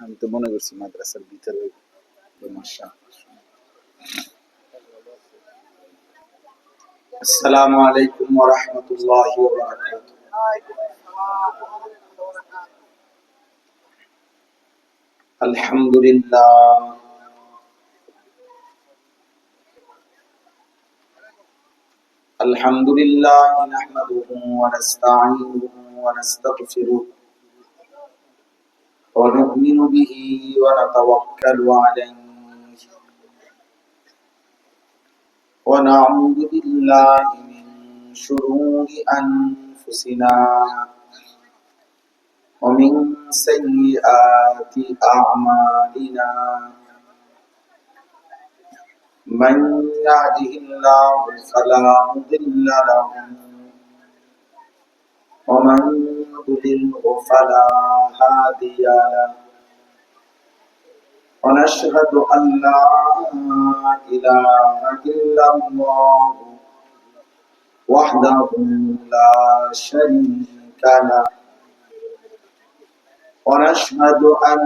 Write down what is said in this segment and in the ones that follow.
আমি তো মনে করছি মাদ্রাসার ভিতরে সমস্যা। আসসালামু আলাইকুম ওয়া রাহমাতুল্লাহি ওয়া বারাকাতুহু। আলহামদুলিল্লাহ আলহামদুলিল্লাহ নাহমাদুহু ওয়া নাস্তাঈনুহু ওয়া নাস্তাগফিরুহু ওয়া নু'মিনু বিহি ওয়া নাতাওয়াক্কালু আলাইহি ওয়া না'উযু বিল্লাহি মিন শুরুরি আনফুসিনা ওয়া মিন সাইয়্যাতি আ'মালিনা। من يهده الله فلا مضل له ومن يضلله فلا هادي له ونشهد أن لا إله إلا الله وحده لا شريك له ونشهد أن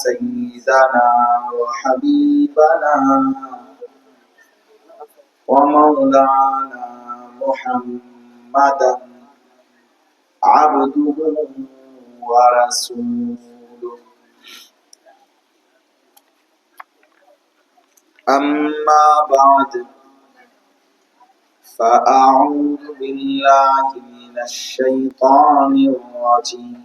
سيدنا وحبيبنا ومولانا محمدا عبده ورسوله. أما بعد فأعوذ بالله من الشيطان الرجيم.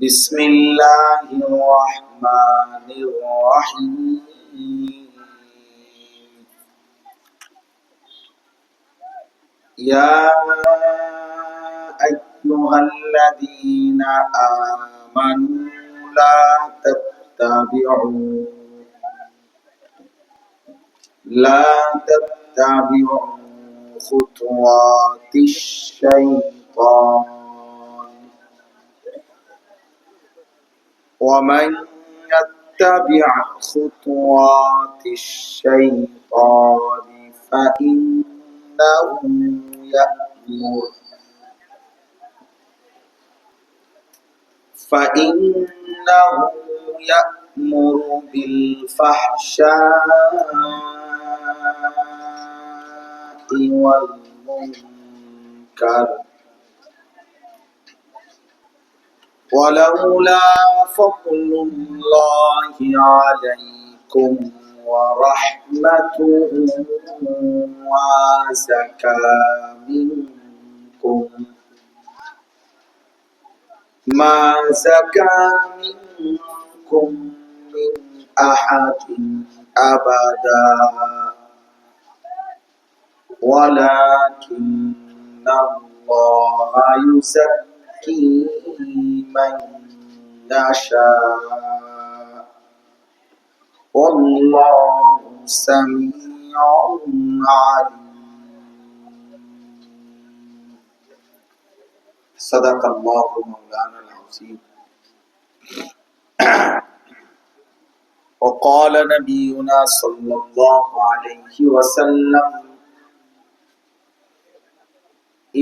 بسم الله الرحمن الرحيم. يا أيها الذين آمنوا لا تتبعوا خطوات الشيطان ومن يتبع خطوات الشيطان فإنه يأمر بالفحشاء والمنكر ولولا فضل الله عليكم ورحمته ما زكى منكم من أحد أبدا ولكن الله يزكي من يشاء والله سميع عليم. صدق الله مولانا العظيم. وقال نبينا صلى الله عليه وسلم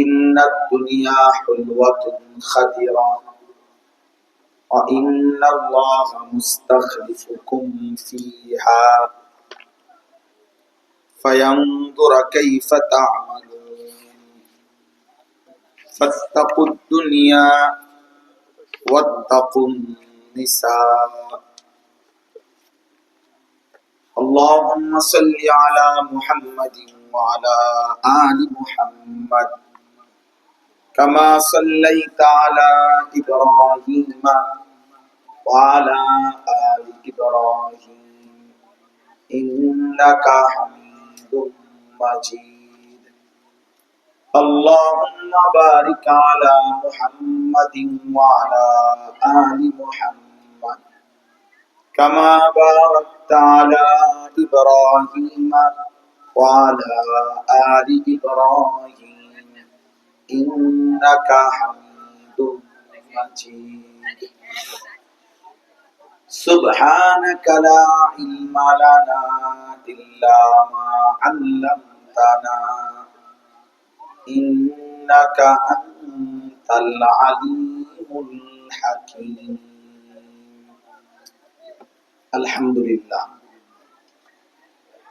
إن الدنيا حلوة خضرة وإن الله مستخلفكم فيها فينظر كيف تعملون فاتقوا الدنيا واتقوا النساء. اللهم صل على محمد وعلى آل محمد كما صليت على إبراهيم وعلى آل إبراهيم إنك حميد مجيد. اللهم بارك على محمد وعلى آل محمد كما باركت على إبراهيم وعلى آل إبراهيم إنك حميد مجيد. سبحانك لا علم لنا إلا ما علمتنا إنك أنت العليم حكيم الحمد لله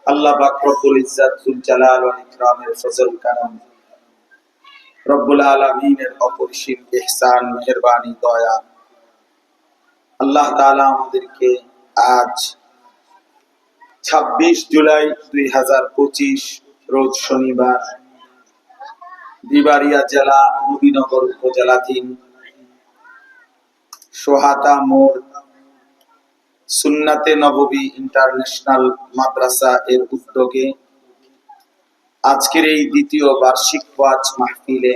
আল্লাহ পাক রব্বুল ইজ্জাত যুল জালাল ওয়াল ইকরামের ফজল কারম রব্বুল আলামিনের অপরিসীম ইহসান মেহেরবানি দয়া আল্লাহ তাআলা আমাদেরকে আজ 26 জুলাই 2025 রোজ শনিবার দিবাড়িয়া জেলা নবীনগর উপজেলাধীন সোহাতা মোড় সুন্নাতে নববী ইন্টারন্যাশনাল মাদ্রাসা এর উদ্যোগে আজকের এই দ্বিতীয় বার্ষিক ওয়াজ মাহফিলে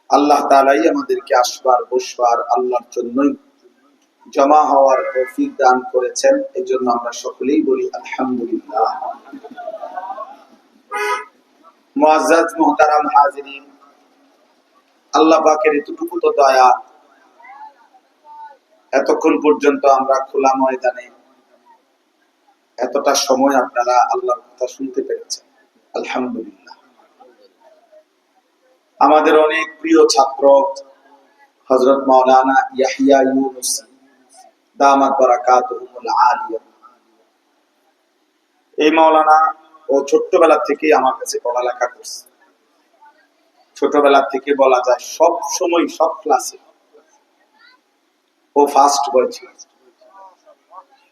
আল্লাহ তাআলাই আমাদেরকে আসবার বসবার আল্লাহর জন্যই জমা হওয়ার তৌফিক দান করেছেন। এজন্য আমরা সকলেই বলি আলহামদুলিল্লাহ। মুআজ্জাজ মুহতারাম হাজিরিন, আল্লাহ পাকের এতটুকু তো দয়া, এতক্ষণ পর্যন্ত আমরা খোলা ময়দানে এতটা সময় আপনারা আল্লাহর কথা শুনতে পেরেছেন, আলহামদুলিল্লাহ। আমাদের অনেক প্রিয় ছাত্র হযরত মাওলানা ইয়াহইয়া ইউনূসী দামাত বারাকাতুহুল আলিয়া, এই মাওলানা ও ছোট্টবেলা থেকে আমার কাছে পড়ালেখা করছে। ছোটবেলা থেকে বলা যায় সব সময় সব ক্লাসে ও ফার্স্ট বয় ছিল,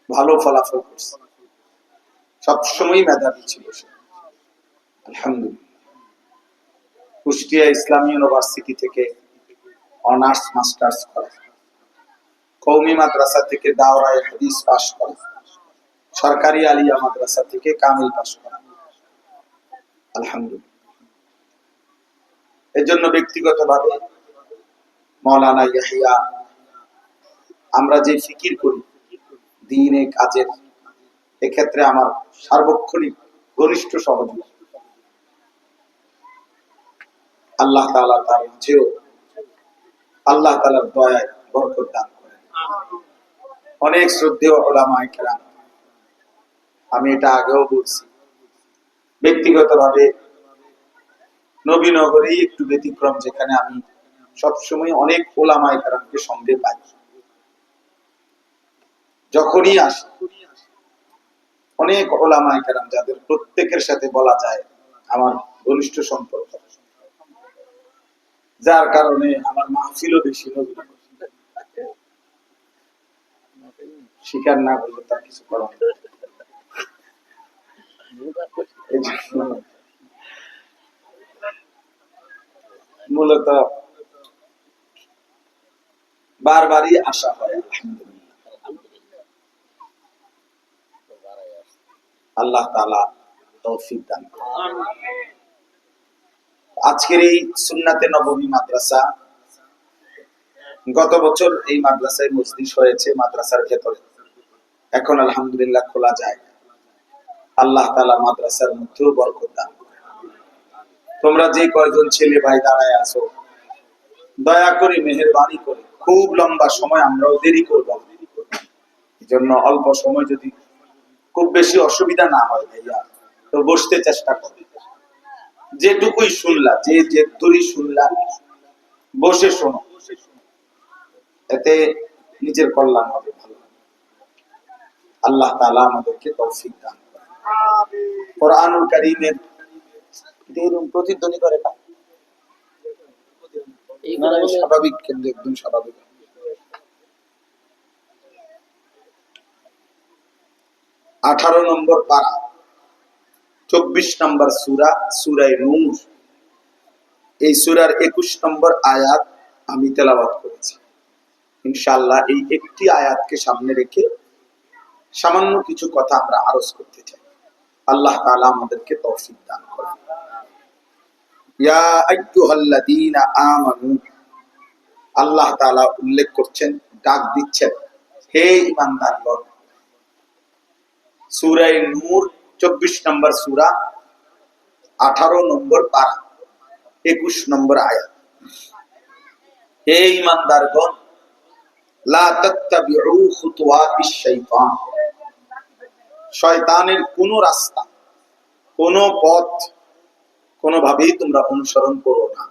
ভালো ফলাফল করছে, সবসময় মেধাবী ছিল সে, আলহামদুলিল্লাহ। কুষ্টিয়া ইসলামী ইউনিভার্সিটি থেকে অনার্স মাস্টার্স করা, কওমি মাদ্রাসা থেকে দাওরায়ে হাদিস পাশ করা, সরকারি আলিয়া মাদ্রাসা থেকে কামিল পাশ করা, আলহামদুলিল্লাহ। এজন্য ব্যক্তিগতভাবে মাওলানা ইয়াহইয়া, আমরা যে ফিকির করি দ্বীনে কাজের, এক্ষেত্রে আমার সার্বক্ষণিক ঘনিষ্ঠ সহযোগী। আল্লাহ তাআলা তার মাঝেও আল্লাহ তাআলার দয়ায় বরকত দান করেন। অনেক শ্রদ্ধেয় উলামায়ে কেরাম, আমি এটা আগেও বলছি, ব্যক্তিগতভাবে নবীনগরে একটু ব্যতিক্রম, যেখানে আমি সবসময় অনেক উলামায়ে কেরামকে সঙ্গে পাই। যখনই আসি অনেক উলামায়ে কেরাম, যাদের প্রত্যেকের সাথে বলা যায় আমার ঘনিষ্ঠ সম্পর্ক, যার কারণে আমার মাহফিলও বেশি নবীনগর। স্বীকার না করলে তার কিছু করার নেই। মূলত বারবারই আসা হয়, আল্লাহ তাআলা তৌফিক দান করেন। আজকের এই সুন্নাতে নববী মাদ্রাসা, গত বছর এই মাদ্রাসায় মজলিস হয়েছে মাদ্রাসার ভেতরে, এখন আলহামদুলিল্লাহ খোলা যায়। আল্লাহ তাআলা মাদ্রাসার মধ্যেও বরকত দান করেন। তোমরা যে কয়জন ছেলে ভাই দাঁড়ায় আছো, দয়া করে মেহেরবানি করে, খুব লম্বা সময় আমরাও দেরি করব না, এজন্য অল্প সময়, যদি খুব বেশি অসুবিধা না হয় ভাইয়া, তো বসতে চেষ্টা করো। যেটুকুই শুনলা, যে দূরই শুনলা, বসে শোনো, এতে নিজের কল্যাণ হবে, ভালো। আল্লাহ তাআলা আমাদেরকে তৌফিক দান করেন। কোরআনুল কারীমের এরকম প্রতিধ্বনি করে না, স্বাভাবিক, কিন্তু একদম স্বাভাবিক। 18 নম্বর পারা, 24 নম্বর সূরা, সূরা নূর। এই সূরার 21 নম্বর আয়াত আমি তেলাওয়াত করেছি। ইনশাআল্লাহ এই একটি আয়াতকে সামনে রেখে সামান্য কিছু কথা আমরা আরজ করতে চাই। আল্লাহ তাআলা আমাদেরকে তৌফিক দান করেন। ইয়া আইয়ুহাল্লাযীনা আমানু, আল্লাহ তাআলা উল্লেখ করছেন, ডাক দিচ্ছেন, হে ঈমানদারগণ। সূরা নূর 24 নম্বর সূরা, 18 নম্বর পারা, 21 নম্বর আয়াত। হে ঈমানদারগণ, লা তাত্তাবিউ খুতুওয়াতিশ শাইতান, শয়তানের কোন রাস্তা, কোন পথ কোনোভাবেই তোমরা অনুসরণ করো না।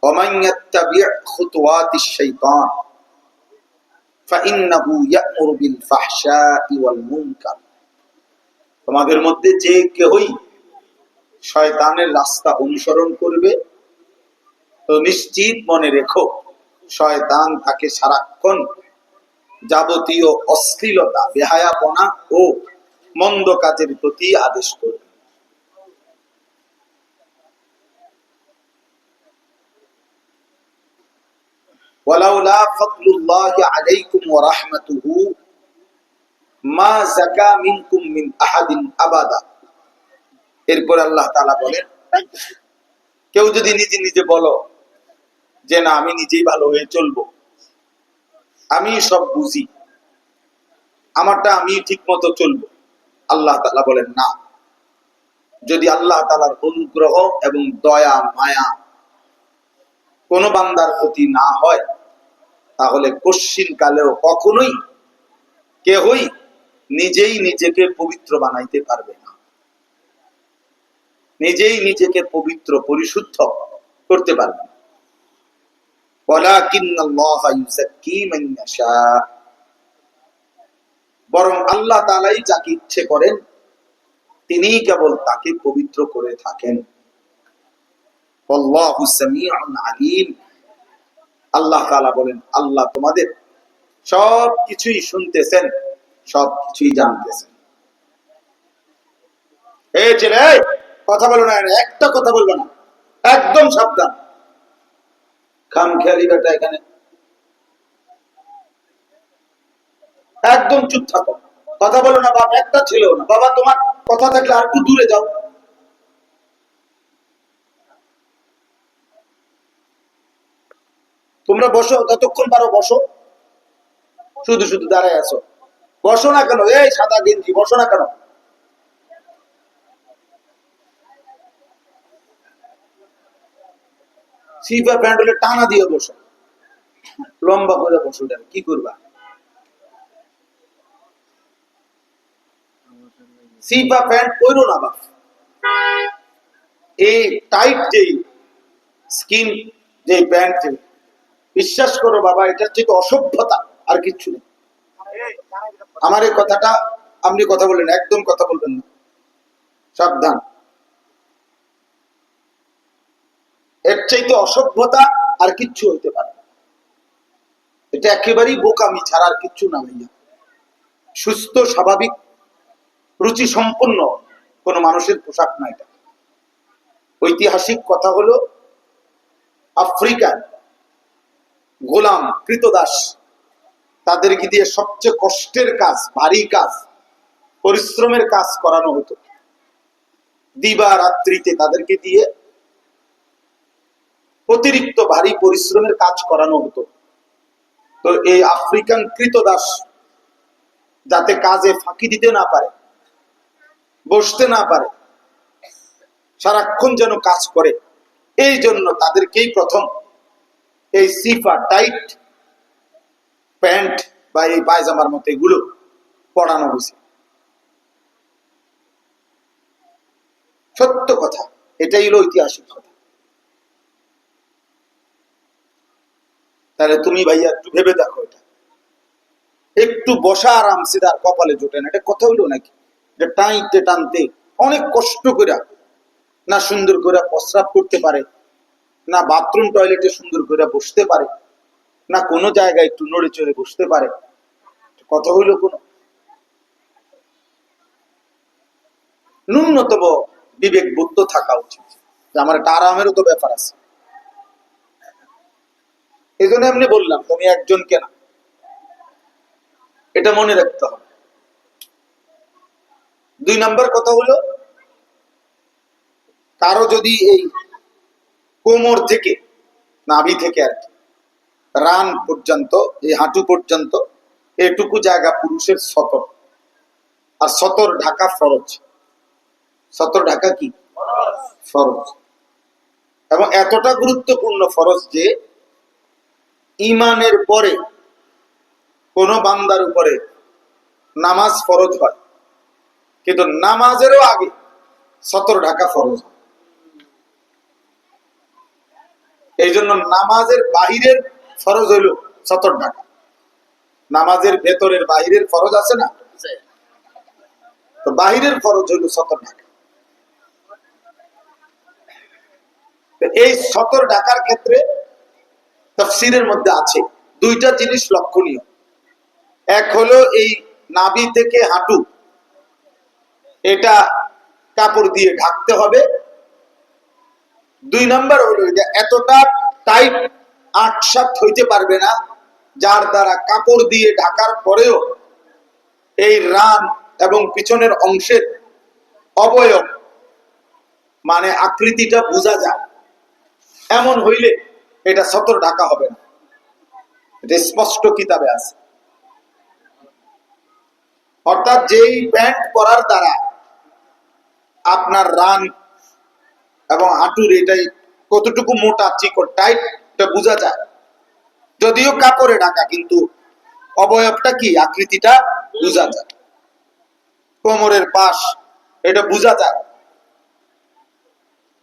ومن يتبع خطوات الشيطان فإنه يأمر بالفحشاء والمنكر। তোমাদের মধ্যে যে কেউই শয়তানের রাস্তা অনুসরণ করবে তো নিশ্চিত মনে রেখো শয়তান তাকে সারাক্ষণ যাবতীয় অশ্লীলতা, বেহায়াপনা ও মন্দ কাজের প্রতি আদেশ করবে। ওয়ালাউলা ফাদলুল্লাহি আলাইকুম ওয়া রাহমাতুহু মা যাকা মিনকুম মিন আহাদিন আবাদা। এরপর আল্লাহ তাআলা বলেন, কেউ যদি নিজে নিজে বলো যে না আমি নিজেই ভালো হয়ে চলবো, আমি সব বুঝি, আমারটা আমি ঠিক মতো চলবো, আল্লাহ তাআলা বলেন না। যদি আল্লাহ তাআলার অনুগ্রহ এবং দয়া মায়া কোন বান্দার প্রতি না হয় তাহলে কশ্চিন কালেও কখনোই কেউই নিজেই নিজেকে পবিত্র বানাইতে পারবে না, নিজেই নিজেকে পবিত্র পরিশুদ্ধ করতে পারবে না। ওয়ালাকিন্নাল্লাহা ইউযাক্কি মান ইয়াশা, বরং আল্লাহ তাআলাই যাকে ইচ্ছে করেন তিনিই কেবল তাকে পবিত্র করে থাকেন। আল্লাহু সামিউন আলীম, আল্লাহ তাআলা বলেন আল্লাহ তোমাদের সব কিছুই শুনতেছেন, সব কিছুই জানতেছেন। এই ছেলে কথা বলো না, একটা কথা বলবো না, একদম সাবধান। খামখেয়ালি বেটা এখানে, একদম চুপ থাকো, কথা বলো না। বাবা একটা ছিল না, বাবা তোমার কথা থাকলে আর একটু দূরে যাও। তোমরা বসো, যতক্ষণ পারো বসো, শুধু শুধু দাঁড়ায় আছো। বসো না কেন? এই সাদা গেঞ্জি বসো না কেন? সিপা প্যান্ট হলে টানা দিয়ে বসো, লম্বা করে বসো, কি করবা? সিপা প্যান্ট পরো না বাপ, এই টাইট যেই স্কিন যে প্যান্ট, বিশ্বাস করো বাবা এটার থেকে অসভ্যতা আর কিচ্ছু নেই। আমার এই কথাটা আপনি কথা বললেন, একদম কথা বলবেন না, সাবধান। এর চাইতে অসভ্যতা আর কিচ্ছু হইতে পারে না। এটা একেবারেই বোকামি ছাড়া আর কিচ্ছু না ভাইয়া। সুস্থ স্বাভাবিক রুচি সম্পন্ন কোন মানুষের পোশাক না এটা। ঐতিহাসিক কথা হলো আফ্রিকার গোলাম কৃতদাস, তাদেরকে দিয়ে সবচেয়ে কষ্টের কাজ, ভারী কাজ, পরিশ্রমের কাজ করানো হতো। দিবা রাত্রিতে তাদেরকে দিয়ে অতিরিক্ত ভারী পরিশ্রমের কাজ করানো হতো। তো এই আফ্রিকান কৃতদাস যাতে কাজে ফাঁকি দিতে না পারে, বসতে না পারে, সারাক্ষণ যেন কাজ করে, এই জন্য তাদেরকেই প্রথম এই সিফা টাইট প্যান্ট বা এই পায়জামার মতো এগুলো পড়ানো হয়েছে। সত্য কথা, এটাই হলো ঐতিহাসিক কথা। তাহলে তুমি ভাইয়া একটু ভেবে দেখো, এটা একটু বসা আরামসে তার কপালে জোটে না, এটা কথা হইলো নাকি? এটা টানতে টানতে অনেক কষ্ট করে না সুন্দর করে প্রস্রাব করতে পারে, না বাথরুম টয়লেটে সুন্দর করে বসতে পারে, না কোনো জায়গায় একটু নড়ে চড়ে বসতে পারে। কথা হইলো কোনো? ন্যূনতম বিবেক বুদ্ধ থাকা উচিত যে আমার একটা আরামেরও তো ব্যাপার আছে। এই জন্য এমনি বললাম তুমি একজন কেনা, এটা মনে রাখতে হবে। 2 নম্বর কথা হলো, কারো যদি এই কোমর থেকে নাভি থেকে আর কি রান পর্যন্ত, এই হাঁটু পর্যন্ত এটুকু জায়গা পুরুষের সতর, আর সতর ঢাকা ফরজ। সতর ঢাকা কি ফরজ, এবং এতটা গুরুত্বপূর্ণ ফরজ যে ইমানের পরে কোন বান্দার উপরে নামাজ ফরজ হয়, কিন্তু নামাজেরও আগে সতর ঢাকা ফরজ হয়। এই জন্য নামাজের বাহিরের ফরজ হইল 70 টাকা। নামাজের ভেতরের বাহিরের ফরজ আছে না, তো বাহিরের ফরজ হইল 70 টাকা। এই 70 টাকার ক্ষেত্রে তাফসীরের মধ্যে আছে দুইটা জিনিস লক্ষণীয়। এক হলো এই নাভি থেকে হাঁটু এটা কাপড় দিয়ে ঢাকতে হবে। 2 নাম্বার হলো এটা এতটা টাইট আটসাত হইতে পারবে না যার দ্বারা কাপড় দিয়ে ঢাকার পরেও এই রান এবং পিছনের অংশের অবয়ব মানে আকৃতিটা বোঝা যায়। এমন হইলে এটা 70 ঢাকা হবে না, এটা স্পষ্ট কিতাবে আছে। অর্থাৎ যেই প্যান্ট পরার দ্বারা আপনার রান এবং হাঁটুর এটাই কতটুকু মোটা চিকন টাইট এটা বোঝা যায়। যদিও কাপড়ে ঢাকা কিন্তু অবয়বটা কি আকৃতিটা বোঝা যায়। কোমরের পাশ এটা বোঝা যায়।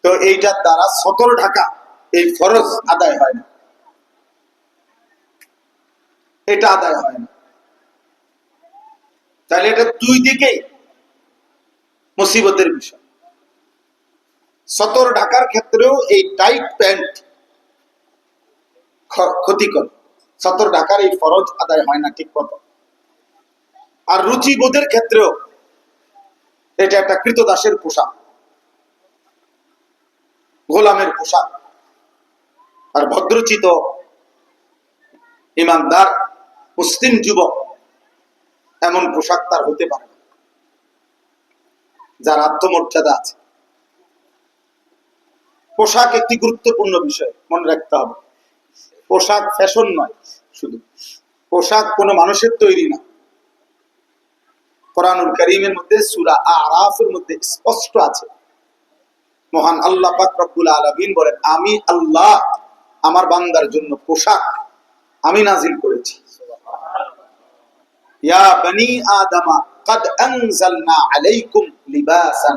তো এইটার দ্বারা 70 ঢাকা এই ফরজ আদায় হয় না, এটা আদায় হয় না। তাহলে এটা দুই দিকেই মুসিবতের বিষয়। 70 ঢাকার ক্ষেত্রেও এই টাইট প্যান্ট ক্ষতিকর। 70 ঢাকার এই ফরজ আদায় হয় না ঠিক মতো। আর রুচিবোধের ক্ষেত্রেও এটা একটা কৃতদাসের পোশাক, গোলামের পোশাক। আর ভদ্রচিত ইমানদার মুসলিম যুবক এমন পোশাক তার হতে পারে না, যার আত্মমর্যাদা আছে। পোশাক একটি গুরুত্বপূর্ণ বিষয়, মনে রাখতে হবে। পোশাক ফ্যাশন নয়, শুধু পোশাক কোনো মানুষের তৈরি না। কোরআনুল কারীমের মধ্যে সূরা আরাফের মধ্যে স্পষ্ট আছে, মহান আল্লাহ পাক রব্বুল আলামিন বলেন, আমি আল্লাহ আমার বান্দার জন্য পোশাক আমি নাজিল করেছি। ইয়া বনি আদমা قد انزلنا عليكم لباسا।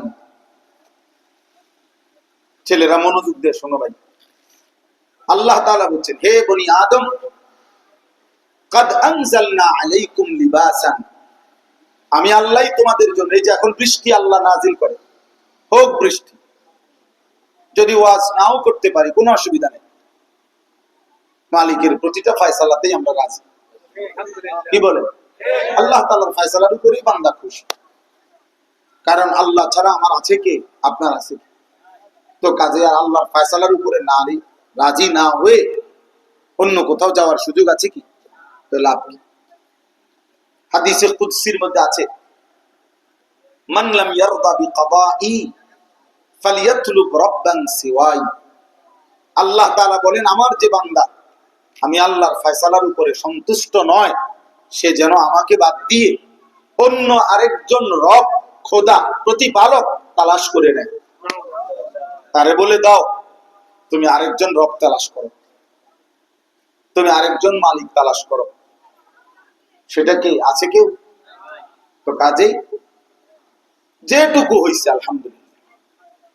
ছেলেরা মনোযোগ দিয়ে শোনো ভাই, আল্লাহ তাআলা বলেন, হে বনি আদম, قد انزلنا عليكم لباسا, আমি আল্লাহই তোমাদের জন্য, এই যে এখন বৃষ্টি আল্লাহ নাজিল করে, হোক বৃষ্টি, যদি ওয়াজ নাও করতে পারি কোনো অসুবিধা নেই, মালিকের প্রতিটা ফয়সালাতেই আমরা রাজি। কি বলে? আল্লাহ তাআলার ফয়সালার উপরেই বান্দা খুশি। কারণ আল্লাহ ছাড়া আমার আছে কে? আপনার আছে কে? তো কাজে আর আল্লাহর ফয়সালার উপরে না রাজি না হয়ে অন্য কোথাও যাওয়ার সুযোগ আছে কি? তো লাভ কি? হাদিসে কুদসির মধ্যে আছে, মান লাম ইয়ারদা বিকাদাই ফালিয়াতলুব রাব্বান সিওয়াই। আল্লাহ তাআলা বলেন, আমার যে বান্দা আমি আল্লাহর ফয়সালার উপরে সন্তুষ্ট নয়, সে যেন আমাকে বাদ দিয়ে অন্য আরেকজন রব, খোদা, প্রতিপালক তালাশ করে নেয়। তারে বলে দাও, তুমি আরেকজন রব তালাশ করো, তুমি আরেকজন মালিক তালাশ করো। সেটা কি আছে কেউ? তো কাজেই যেটুকু হইছে আলহামদুলিল্লাহ,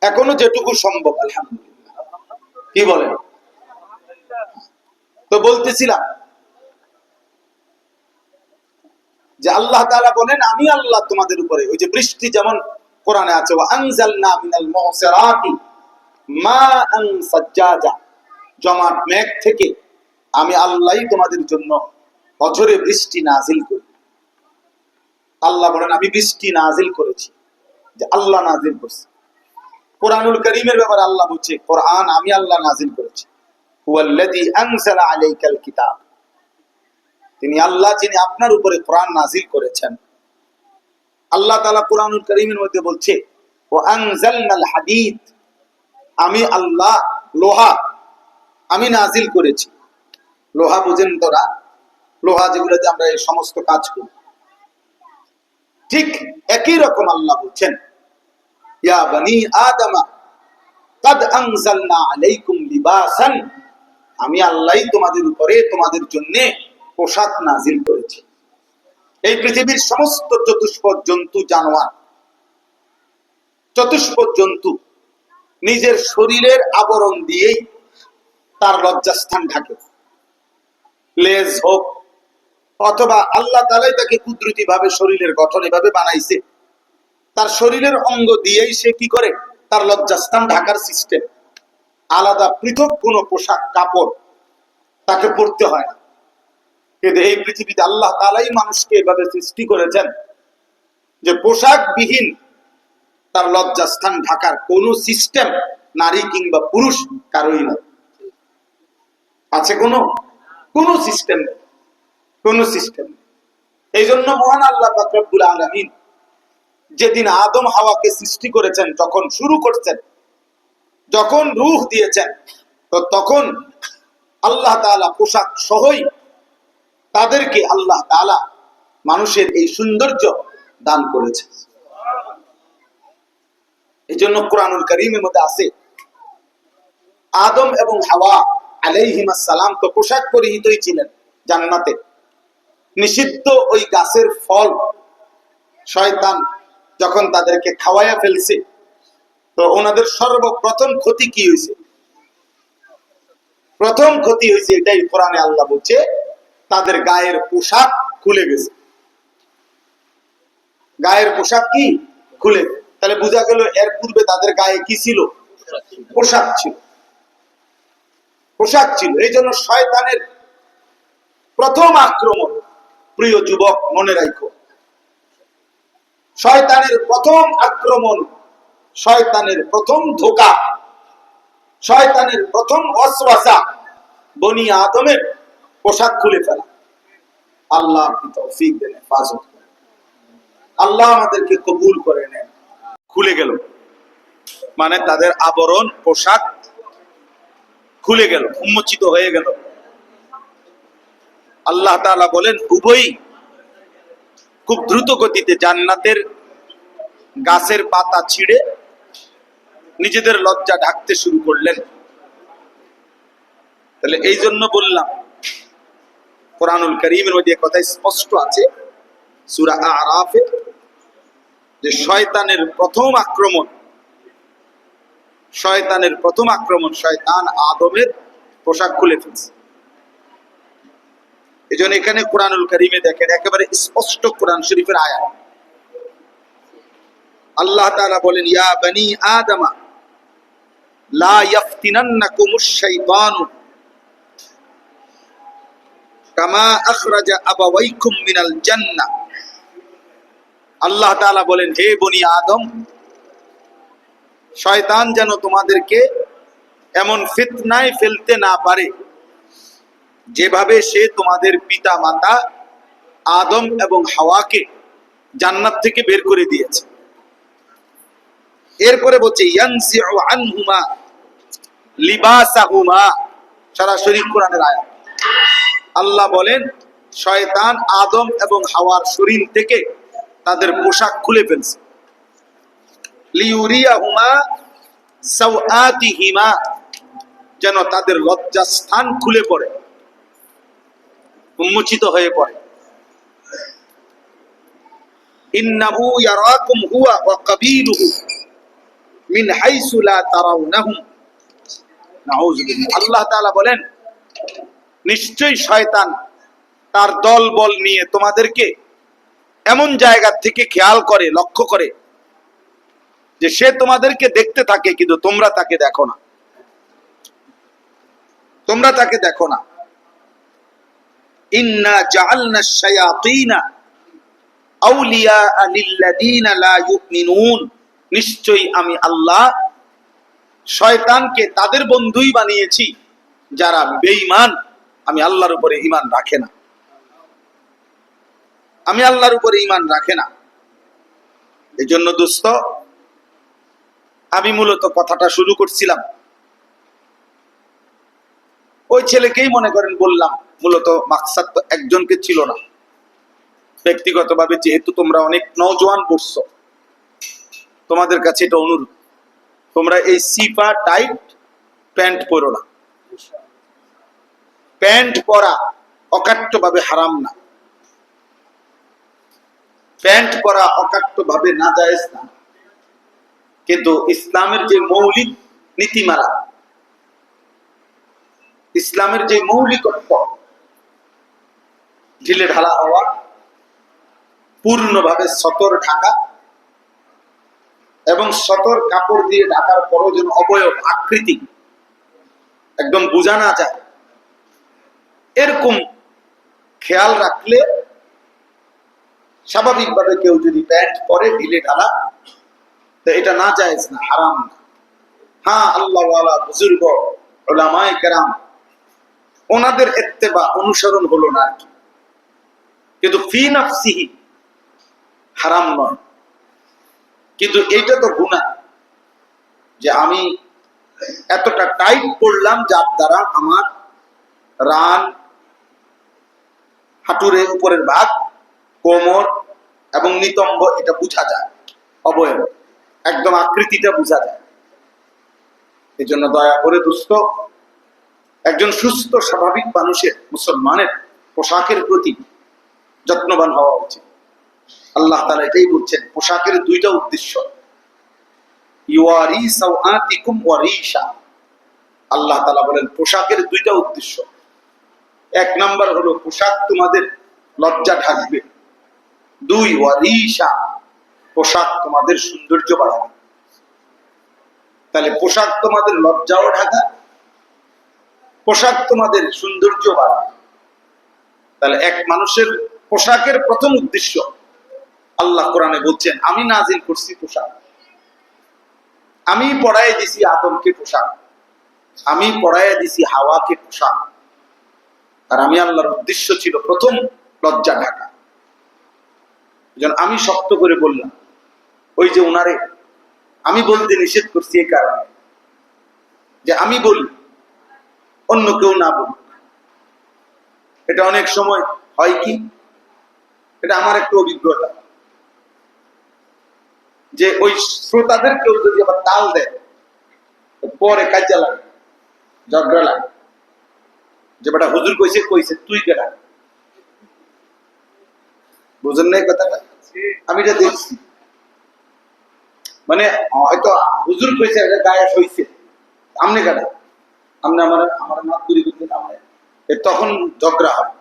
এখনো যেটুকু সম্ভব আলহামদুলিল্লাহ। কি বলেন? তো বলতেছিলাম যে আল্লাহ তাআলা বলেন, আমি আল্লাহ তোমাদের উপরে, ওই যে বৃষ্টি যেমন কোরআনে আছে, ওয়া আনজালনা মিনাল মুহসিরাতি মাআন সাজ্জাজা, জমাট মেঘ থেকে আমি আল্লাহই তোমাদের জন্য অঝরে বৃষ্টি নাজিল করি। আল্লাহ বলেন, আমি বৃষ্টি নাজিল করেছি, যে আল্লাহ নাজিল করছে। কোরআনুল কারীমের ব্যাপারে আল্লাহ বলছে, কোরআন আমি আল্লাহ নাজিল করেছি। হুয়াল্লাযী আনজালা আলাইকাল কিতাব, তিনি আল্লাহ যিনি আপনার উপরে কোরআন নাজিল করেছেন। আল্লাহ তাআলা কোরআনুল কারীমের মধ্যে বলছে, ওয়া আনজালনাল হাদীদ, আমি আল্লাহ লোহা আমি নাজিল করেছি। লোহা বুঝেন তোরা? লোহা যেগুলোতে আমরা এই সমস্ত কাজ করি। ঠিক একই রকম আল্লাহ বলছেন, ইয়া বনি আদম قد انزلنا عليكم لباسا, আমি আল্লাহই তোমাদের উপরে তোমাদের জন্য পোশাক নাজিল করেছি। এই পৃথিবীর সমস্ত চতুষ্পদ জন্তু, জানোয়ার, চতুষ্পদ জন্তু নিজের শরীরের আবরণ দিয়েই তার লজ্জাস্থান ঢাকে, লেজ হোক, অথবা আল্লাহ তাআলাই তাকে কুদরতি ভাবে শরীরের গঠন এভাবে বানাইছে, তার শরীরের অঙ্গ দিয়েই সে কি করে, তার লজ্জাস্থান ঢাকার সিস্টেম। আলাদা পৃথক কোনো পোশাক কাপড় তাকে পরতে হয় না। কিন্তু এই পৃথিবীতে আল্লাহ তাআলাই মানুষকে এভাবে সৃষ্টি করেছেন যে পোশাকবিহীন তার লজ্জাস্থান ঢাকার কোন সিস্টেম নারী কিংবা পুরুষ কারোই না। আছে কোন সিস্টেম নেই, কোন সিস্টেম নেই। এই জন্য মহান আল্লাহ পাক রব্বুল আলামিন যেদিন আদম হাওয়াকে সৃষ্টি করেছেন, যখন শুরু করছেন, যখন রূহ দিয়েছেন, তো তখন আল্লাহ তাআলা পোশাক সহই তাদেরকে আল্লাহ তাআলা মানুষের এই সৌন্দর্য দান করেছে। এই জন্য কুরআনুল কারীমের মধ্যে আছে আদম এবং হাওয়া আলাইহিমাস সালাম তো পোশাক পরিহিতই ছিলেন জান্নাতে। নিষিদ্ধ ওই গাছের ফল শয়তান যখন তাদেরকে খাওয়াইয়া ফেলছে, তো ওনাদের সর্বপ্রথম ক্ষতি কি হয়েছে? প্রথম ক্ষতি হয়েছে এটাই কোরআনে আল্লাহ বলছে, তাদের গায়ের পোশাক খুলে গেছে। গায়ের পোশাক কি খুলে? তাহলে বোঝা গেল এর পূর্বে তাদের গায়ে কি ছিল? পোশাক ছিল, পোশাক ছিল। এই জন্য শয়তানের প্রথম আক্রমণ, প্রিয় যুবক মনে রাখো, শয়তানের প্রথম আক্রমণ, শয়তানের প্রথম ধোঁকা, শয়তানের প্রথম ওয়াসওয়াসা বনি আদমের পোশাক খুলে ফেলা। আল্লাহ তৌফিক দেন, হেফাজত করেন, আল্লাহ আমাদেরকে কবুল করে নেন। খুলে গেল মানে তাদের আবরণ, পোশাক খুলে গেল, উন্মোচিত হয়ে গেল। আল্লাহ তাআলা বলেন উভয়ই খুব দ্রুত গতিতে জান্নাতের গাছের পাতা ছিঁড়ে নিজেদের লজ্জা ঢাকতে শুরু করলেন। তাহলে এই জন্য বললাম কোরআনুল কারীমের মধ্যে কথা স্পষ্ট আছে সূরা আরাফে, যে শয়তানের প্রথম আক্রমণ, শয়তানের প্রথম আক্রমণ, শয়তান আদমের পোশাক খুলে ফেলছে। এই জন্য এখানে কোরআনুল কারীমে দেখেন একেবারে স্পষ্ট কোরআন শরীফের আয়াত, আল্লাহ তাআলা বলেন ইয়া বনি আদম লা ইয়াফতিনান্নাকুমুশ শাইতানু কামা আখরাজা আবাওয়াইকুম মিনাল জান্নাহ। আল্লাহ তাআলা বলেন হে বনি আদম, শয়তান যেন তোমাদেরকে এমন ফিতনায় ফেলতে না পারে যেভাবে সে তোমাদের পিতা মাতা আদম এবং হাওয়াকে জান্নাত থেকে বের করে দিয়েছে। এরপরে বলছে ইয়ানজিউ আনহুমা লিবাসাহুমা, সরাসরি কোরআনের আয়াত। আল্লাহ বলেন শয়তান আদম এবং হাওয়ার শরীর থেকে তাদের পোশাক খুলে ফেলছে। লিউরিয়াহুমা সাওআতিহিমা, যেন তাদের লজ্জাস্থান খুলে পড়ে, উন্মোচিত হয়ে পড়ে। ইন্নাহু ইয়ারাকুম হুয়া ওয়া কাবিলুহু মিন হাইসু লা তারাউনাহুম। নাউযু বিল্লাহ। আল্লাহ তাআলা বলেন নিশ্চয়ই শয়তান তার দল বল নিয়ে তোমাদেরকে এমন জায়গা থেকে খেয়াল করে, লক্ষ্য করে যে সে তোমাদেরকে দেখতে থাকে কিন্তু তোমরা তাকে দেখো না, তোমরা তাকে দেখো না। ইন্না জাআলনাশ শায়াতিনা আউলিয়া লিল্লাযিনা লা ইউমিনুন, নিশ্চয়ই আমি আল্লাহ শয়তানকে তাদের বন্ধুই বানিয়েছি যারা বেঈমান, আমি আল্লাহর উপরে ঈমান রাখে না, আমি আল্লাহর উপরে ঈমান রাখে না। এই জন্য দোস্ত, আমি মূলত কথাটা শুরু করছিলাম ওই ছেলেকেই মনে করেন বললাম, মূলত মাকসাদ তো একজনকে ছিল না। ব্যক্তিগতভাবে যেহেতু তোমরা অনেক নওজোয়ান পড়ছো, তোমাদের কাছে এটা অনুরোধ, তোমরা এই সিপা টাইট প্যান্ট পরো না। প্যান্ট পরা অকাট্যভাবে হারাম না, প্যান্ট পরা অকাট্যভাবে নাজায়েজ না, কিন্তু ইসলামের যে মৌলিক নীতিমালা, ইসলামের যে মৌলিকত্ব, ঢিলে ঢালা হওয়া, পূর্ণভাবে সতর ঢাকা, এবং সতর কাপড় দিয়ে ঢাকার পরও যেন অবয়ব আকৃতি একদম বোঝা না যায়, এরকম খেয়াল রাখলে স্বাভাবিকভাবে কেউ যদি প্যান্ট পরে ঢিলে ঢালা, তো এটা না জায়েজ না, হারাম না। হ্যাঁ, আল্লাহ ওয়ালা বুজুর্গ উলামায়ে কেরাম, ওনাদের ইত্তেবা অনুসরণ হলো না আর কি, কিন্তু ফি নাফসিহি হারাম নয়। কিন্তু এইটা তো গুনাহ যে আমি এতটা টাইট পড়লাম যার দ্বারা আমার রান, হাঁটুরের উপরের ভাগ, কোমর এবং নিতম্ব এটা বোঝা যায়, অবয়ব একদম আকৃতিটা বোঝা যায়। এই জন্য দয়া করে দোস্ত, একজন সুস্থ স্বাভাবিক মানুষের, মুসলমানের পোশাকের প্রতি যত্নবান হওয়া উচিত। আল্লাহ তাআলা এটাই বলছেন, পোশাকের দুইটা উদ্দেশ্য, ইউয়ারি সাওআতিকুম ওয়া রিশা। আল্লাহ তাআলা বলেন পোশাকের দুইটা উদ্দেশ্য। এক নাম্বার হলো পোশাক তোমাদের লজ্জা ঢাকবে, দুই ওয়া রিশা, পোশাক তোমাদের সৌন্দর্য বাড়াবে। তাহলে পোশাক তোমাদের লজ্জাও ঢাকা, পোশাক তোমাদের সৌন্দর্য বাড়াবে। তাহলে এক মানুষের পোশাকের প্রথম উদ্দেশ্য, আল্লাহ কোরআনে বলছেন আমি নাজিল করছি পোশাক, আমি পড়ায় দিছি আদমকে পোশাক, আমি পড়ায় দিছি হাওয়াকে পোশাক। আর আমি আল্লাহর উদ্দেশ্য ছিল প্রথম লজ্জা ঢাকা। আমি শক্ত করে বললাম, ওই যে ওনারে আমি বলতে নিষেধ করছি এই কারণে যে আমি বলি, অন্য কেউ না বলুক। এটা অনেক সময় হয় কি, এটা আমার একটা অভিজ্ঞতা, যে ওই শ্রোতাদের কেউ যদি আবার তাল দেয়, পরে কাজা লাগে, ঝগড়া লাগে, যে বেটা হুজুর কইছে কইছে তুই কেডা। বুঝেন নাই কথাটা? আমি এটা দেখছি, মানে হয়তো হুজুর কইছে গায়ে সইছে, আমনে কেডা, আমনে আমার আমার মাত তৈরি করতে আমনে, তখন ঝগড়া হয়,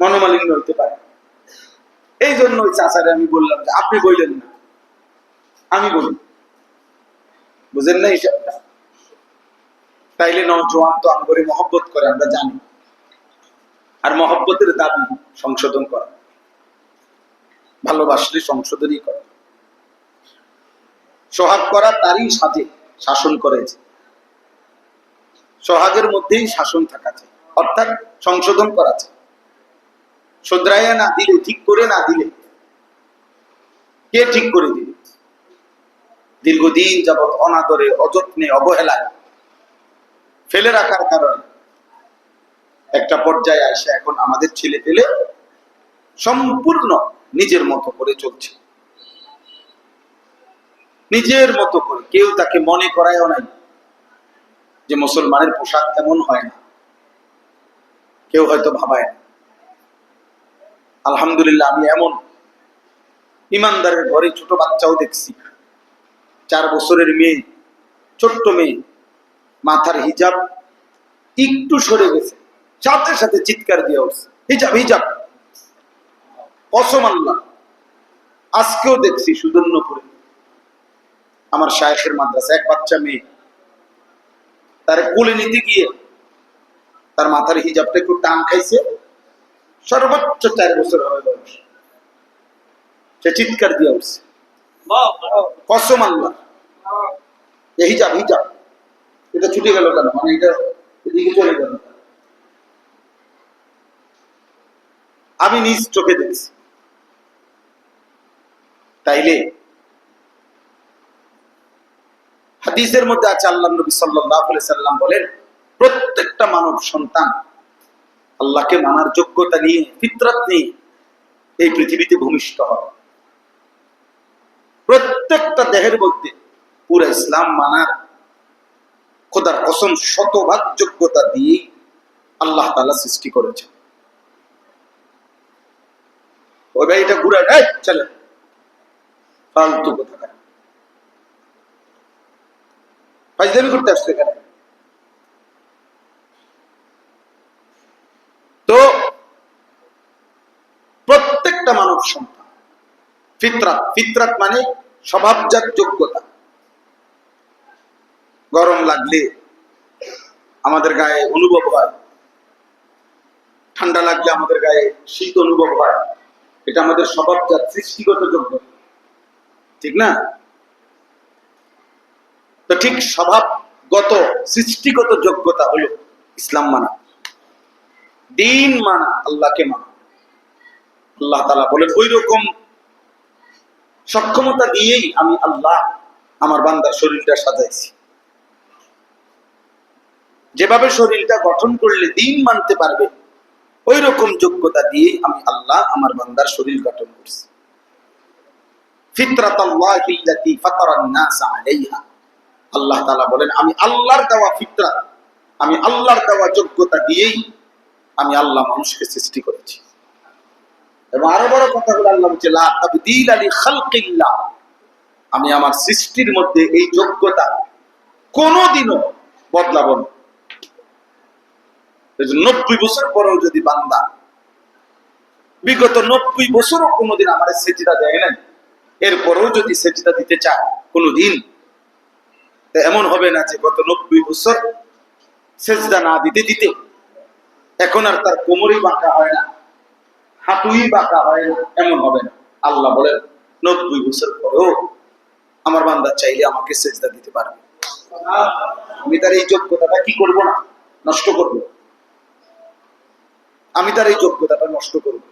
মনোমালিন্য হইতে পারে। এই জন্য ওই চাচারে আমি বললাম যে আপনি বললেন না, আমি বলি। বুঝেন না হিসাবটা? তাইলে নওজোয়ান তো আমগরে মহব্বত করে, আমরা জানি। আর মহব্বতের দাবি সংশোধন করা, ভালোবাসলে সংশোধনই করে। সোহাগ করা তারই সাথে শাসন করেছে, সোহাগের মধ্যেই শাসন থাকাছে, অর্থাৎ সংশোধন করাছে। শুধরাইয়া না দিলে, ঠিক করে না দিলে কে ঠিক করে দিবে? দীর্ঘদিন যাবৎ অনাদরে, অযত্নে, অবহেলায় ফেলে রাখার কারণে একটা পর্যায়ে আসে এখন আমাদের ছেলে পেলে সম্পূর্ণ নিজের মতো করে চলছে, নিজের মতো করে। কেউ তাকে মনে করায়ও নাই যে মুসলমানের পোশাক তেমন হয় না, কেউ হয়তো ভাবায় না। আলহামদুলিল্লাহ, আমি এমন ইমানদারের ঘরে ছোট বাচ্চাও দেখছি, 4 বছরের মেয়ে, ছোট্ট মেয়ে, মাথার হিজাব একটু সরে গেছে, সাথে সাথে চিৎকার দিয়ে উঠছে, হিজাব হিজাব। কসম আল্লাহ, আজকেও দেখছি সুদর্ণপুরে আমার শায়েখের মাদ্রাসা এক বাচ্চা মেয়ে, তার কোলে নিতে গিয়ে তার মাথার হিজাবটা একটু টান খাইছে, সর্বোচ্চ 4 বছর হবে বয়স, সে চিৎকার দিয়ে উঠছে। কসম আল্লাহ, হিজাব হিজাব, এটা ছুটে গেল কেন, মানে এটা এদিকে চলে গেল। আমি নিজ চোখে দেখছি। তাইলে হাদিসের মধ্যে আছে, আল্লাহ নবী সাল্লাল্লাহু আলাইহি সাল্লাম বলেন, প্রত্যেকটা মানব সন্তান আল্লাহকে মানার যোগ্যতা নিয়ে, ফিতরাত নিয়ে এই পৃথিবীতে ভূমিষ্ঠ হয়। প্রত্যেকটা দেহের মধ্যে পুরো ইসলাম মানার, খোদার কসম, শতভাগ যোগ্যতা দিয়ে আল্লাহ তাআলা সৃষ্টি করেছে। ওই ভাই এটা ঘুরে চলে ফালতু কথা, ফাইজলামি করতে আসছে এখানে। প্রত্যেকটা মানব সন্তান ফিতরাত, ফিতরাত মানে স্বভাবজাত যোগ্যতা। গরম লাগলে আমাদের গায়ে অনুভব হয়, ঠান্ডা লাগলে আমাদের গায়ে শীত অনুভব হয়, এটা আমাদের স্বভাবজাত সৃষ্টিগত যোগ্যতা, ঠিক না? তো ঠিক স্বভাবগত সৃষ্টিগত যোগ্যতা হলো ইসলাম মানা, দিন মানা, আল্লাহকে মানা। আল্লাহ তাআলা বলেন ওই রকম সক্ষমতা দিয়েই আমি আল্লাহ আমার বান্দার শরীরটা সাজাইছি। যেভাবে শরীরটা গঠন করলে দিন মানতে পারবে, ওই রকম যোগ্যতা দিয়েই আমি আল্লাহ আমার বান্দার শরীর গঠন করছি। ফিতরাতাল্লাহি আল্লাতী ফাতারান নাস আলাইহা, আল্লাহ তাআলা বলেন আমি আল্লাহর দেওয়া ফিতরাত, আমি আল্লাহর দেওয়া যোগ্যতা দিয়েই আমি আল্লাহ মানুষকে সৃষ্টি করেছি। এবং আরো বড় কথা হলো আল্লাহ বলছে লা তাবদীলা লিখালকিল্লাহ, আমি আমার সৃষ্টির মধ্যে এই যোগ্যতা কোনোদিনও বদলাবো না। 90 বছর পরেও যদি বান্দা বিগত 90 বছরও কোনোদিন আমার সেজদা দেয় না, এরপরেও যদি সেজদা দিতে চায় কোনোদিন, এমন হবে না যে গত 90 বছর সেজদা না দিতে দিতে এখন আর তার কোমরই বাঁকা হয় না, হাঁটুই বাঁকা হয় না, এমন হবে না। আল্লাহ বলেন 90 বছর পরেও আমার বান্দা চাইলে আমাকে সেজদা দিতে পারবে। আমি তার এই যোগ্যতাটা কি করব না, নষ্ট করব। আমি তার এই যোগ্যতাটা নষ্ট করব।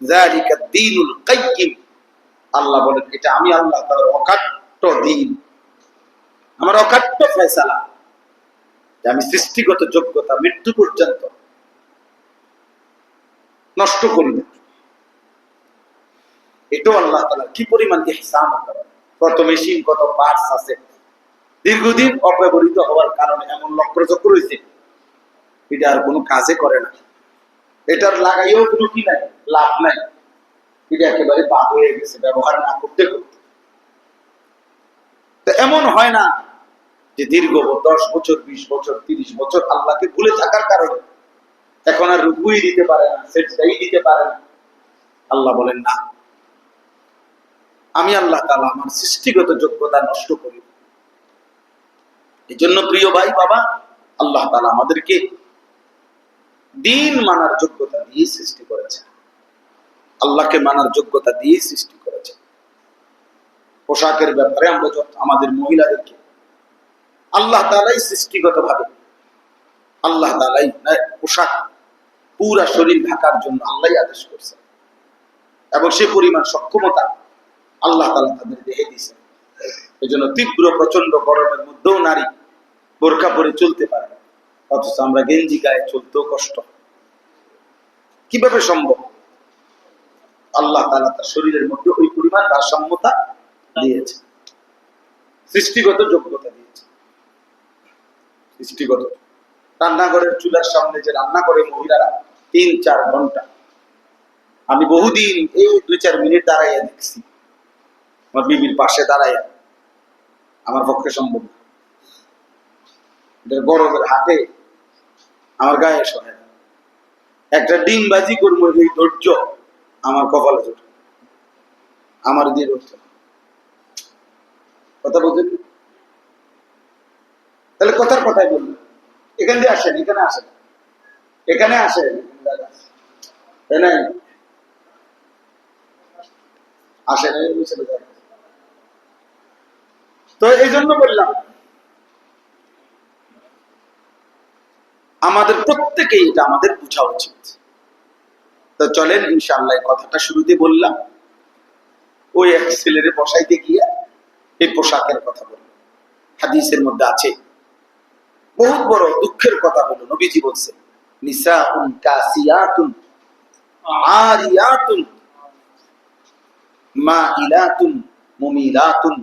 যালিকা দ্বীনুল কাইয়্যিম, আল্লাহ বলেন এটা আমি আল্লাহ তাআলার অকাট্য দ্বীন, আমার অকাট্য ফয়সালা, যে আমি সৃষ্টিগত যোগ্যতা মৃত্যু পর্যন্ত নষ্ট করি না। এটাও আল্লাহ তাআলা কি পরিমাণ ইহসান করেন। কত মেশিন, কত পার্টস আছে দীর্ঘদিন অব্যবহৃত হওয়ার কারণে এমন লক্ষ্যচক্র রয়েছে, এটা আর কোনো কাজে করে না, এটার লাগাইও কোনো কি নাই, লাভ নাই, এটা একেবারে বাদ হয়ে গেছে ব্যবহার না করতে করতে। এমন হয় না যে দীর্ঘ 10 বছর 20 বছর 30 বছর আল্লাহকে ভুলে থাকার কারণে এখন আর রুকুই দিতে পারে না, সেজদাই দিতে পারে না। আল্লাহ বলেন না, আমি আল্লাহ তাআলা আমার সৃষ্টিগত যোগ্যতা নষ্ট করি। এই জন্য প্রিয় ভাই বাবা, আল্লাহ তাআলা আমাদেরকে দিন মানার যোগ্যতা দিয়ে সৃষ্টি করেছে, আল্লাহকে মানার যোগ্যতা দিয়ে সৃষ্টি করেছে। পোশাকের ব্যাপারে আমরা আমাদের মহিলাদেরকে আল্লাহ তাআলাই সৃষ্টিগত ভাবে আল্লাহ তাআলাই পোশাক পুরা শরীর ঢাকার জন্য আল্লাহই আদেশ করছে, এবং সে পরিমাণ সক্ষমতা আল্লাহ তাআলা তাদের দেহে দিয়েছেন। এই জন্য তীব্র প্রচন্ড গরমের মধ্যেও নারী বোরকা পরে চলতে পারে, অথচ আমরা গেঞ্জি গায়ে চলতেও কষ্ট। কিভাবে সম্ভব? আল্লাহ তাআলা তার শরীরের মধ্যে ওই পরিমাণ ভারসাম্যতা দিয়েছে, সৃষ্টিগত যোগ্যতা দিয়েছে। সৃষ্টিগত রান্নাঘরের চুলার সামনে যে রান্না করে মহিলারা 3-4 ঘন্টা, আমি বহুদিন এই 2-4 মিনিট দাঁড়াইয়া দেখছি, আমার বিবির পাশে দাঁড়াইয়া, আমার পক্ষে সম্ভব না। গরমের হাতে আমার গায়ে সরে না। একটা ডিমবাজি করবো, এই ধৈর্য আমার কপালে জোট, আমার দিয়ে ধরছে কথা বলছেন। তাহলে কথার কথাই বলবেন, এখান দিয়ে আসেন, এখানে আসেন, এখানে আসেন, তাই না? আসেন। তো এই জন্য বললাম আমাদের প্রত্যেকেই এটা আমাদের বোঝা উচিত। তো চলেন ইনশাআল্লাহ, কথাটা শুরুতে বললাম, ওই এক ছেলেরে বসাইতে গিয়ে এই পোশাকের কথা বললাম। হাদিসের মধ্যে আছে, বহুত বড় দুঃখের কথা হলো, নবীজি বলছে নিসাউন কাসিয়াতুন আরিয়াতুন মাইলাতুন মুমিলাতুন